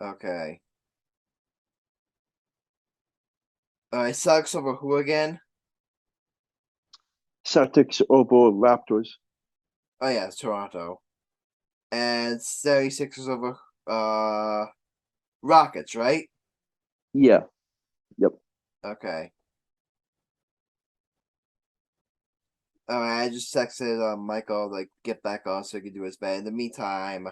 S1: Okay. All right. Sucks over who again?
S2: Celtics over Raptors.
S1: Oh yeah, it's Toronto. And 76ers over Rockets, right?
S2: Yeah. Yep.
S1: Okay. All right, I just texted Michael like get back on so he can do his bet. In the meantime,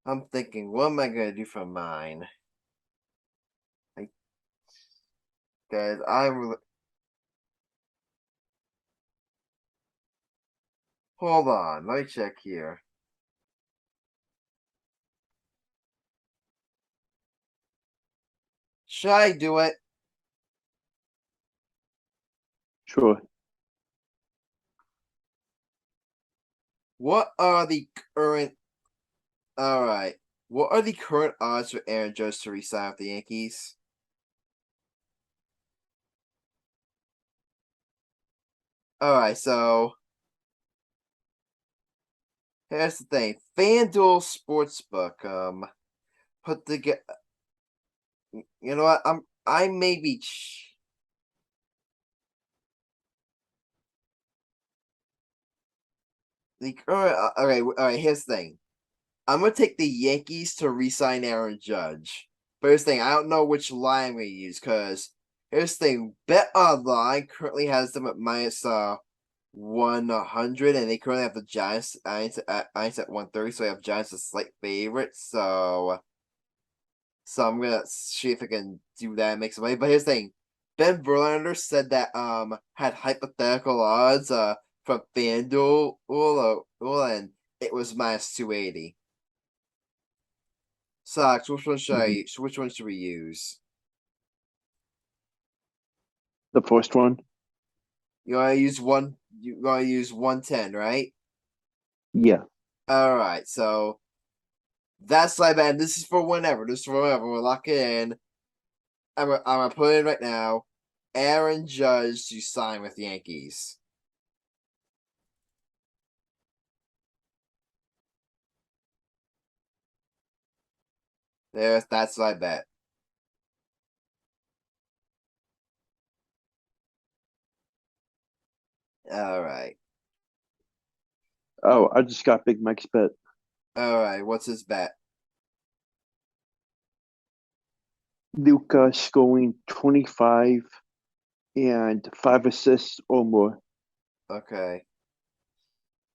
S1: I'm thinking, what am I gonna do for mine? Guys, hold on, let me check here. Should I do it?
S2: Sure.
S1: What are the current? All right, what are the current odds for Aaron Judge to resign with the Yankees? All right, so here's the thing: FanDuel Sportsbook, put together. You know what? I may be. The current. All right. Here's the thing. I'm gonna take the Yankees to re-sign Aaron Judge. But here's the thing: I don't know which line I'm gonna use because here's the thing: Bet Online currently has them at minus 100, and they currently have the Giants at 130, so I have Giants as slight favorite. So I'm gonna see if I can do that and make some money. But here's the thing: Ben Verlander said that had hypothetical odds from FanDuel and it was minus 280. Sox, which one should
S2: Mhm.
S1: which one should we use?
S2: The first one.
S1: You wanna use 110, right?
S2: Yeah.
S1: Alright, so That's my bad. This is for whenever. This is for whenever. We'll lock it in. I'm gonna put it in right now. Aaron Judge to sign with the Yankees. That's my bet. All right.
S2: Oh, I just got Big Mike's bet.
S1: All right. What's his bet?
S2: Luka scoring 25 and 5 assists or more.
S1: Okay.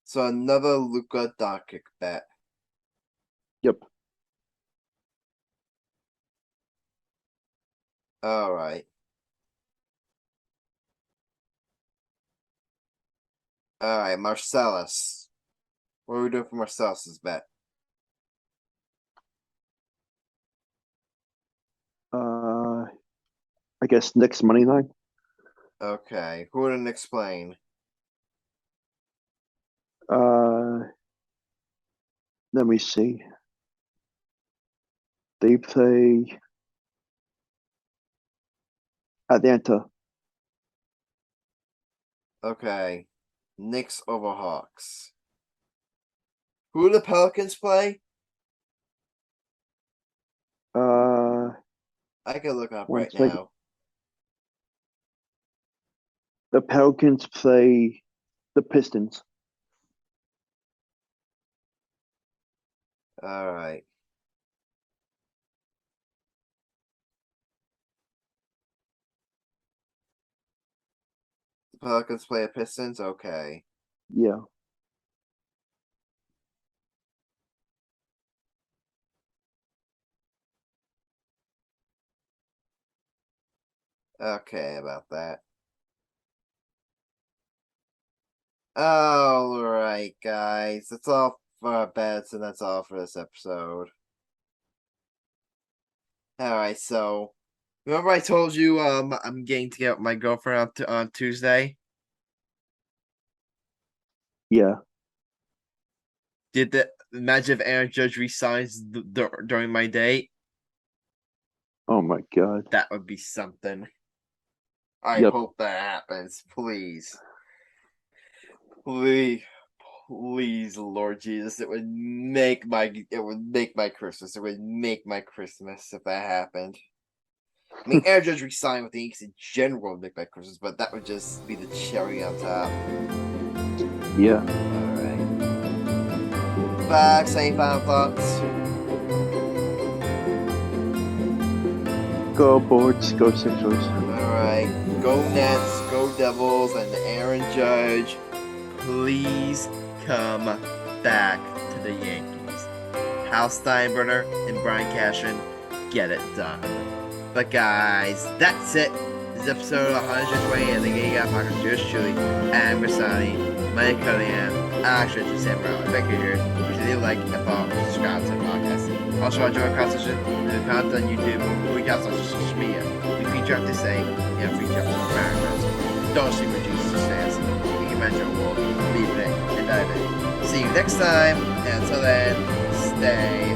S1: So another Luka Doncic bet.
S2: Yep.
S1: All right. All right, Marcellus. What are we doing for Marcellus's bet?
S2: I guess Knicks money line.
S1: Okay. Who didn't explain?
S2: Let me see. They play Atlanta.
S1: Okay. Knicks over Hawks. Who do the Pelicans play? I can look up
S2: one
S1: right
S2: second.
S1: now.
S2: The Pelicans play the Pistons.
S1: All right. The Pelicans play the Pistons? Okay.
S2: Yeah.
S1: Okay, about that. All right, guys. That's all for our bets, and that's all for this episode. All right, so remember I told you I'm getting together with my girlfriend on Tuesday?
S2: Yeah.
S1: Imagine if Aaron Judge resigns during my date?
S2: Oh my God.
S1: That would be something. I
S2: Yep.
S1: hope that happens. Please. Please. Please, Lord Jesus. It would make my Christmas. It would make my Christmas if that happened. I mean, Aaron Judge resigned with the Yankees in general would make my Christmas, but that would just be the cherry on top.
S2: Yeah.
S1: Alright. Back, same final thoughts.
S2: Go Boards, go Sixers.
S1: Alright. Go Nets, go Devils, and Aaron Judge, please come back to the Yankees. Hal Steinbrenner and Brian Cashman, get it done. But guys, that's it. This is episode 120 of the Gay Guy Podcast. Yours truly, I'm Grassani, Mike Cunningham, actually to Sam Morell. Thank you here. Please leave a like and follow, subscribe to the podcast. Also, want to join conversation and content on YouTube, reach out on social media. We feature up to say, and feature up to paragraphs. Don't sleep with Jesus fans. You can mention a world, leave it and dive in. See you next time, and until then, stay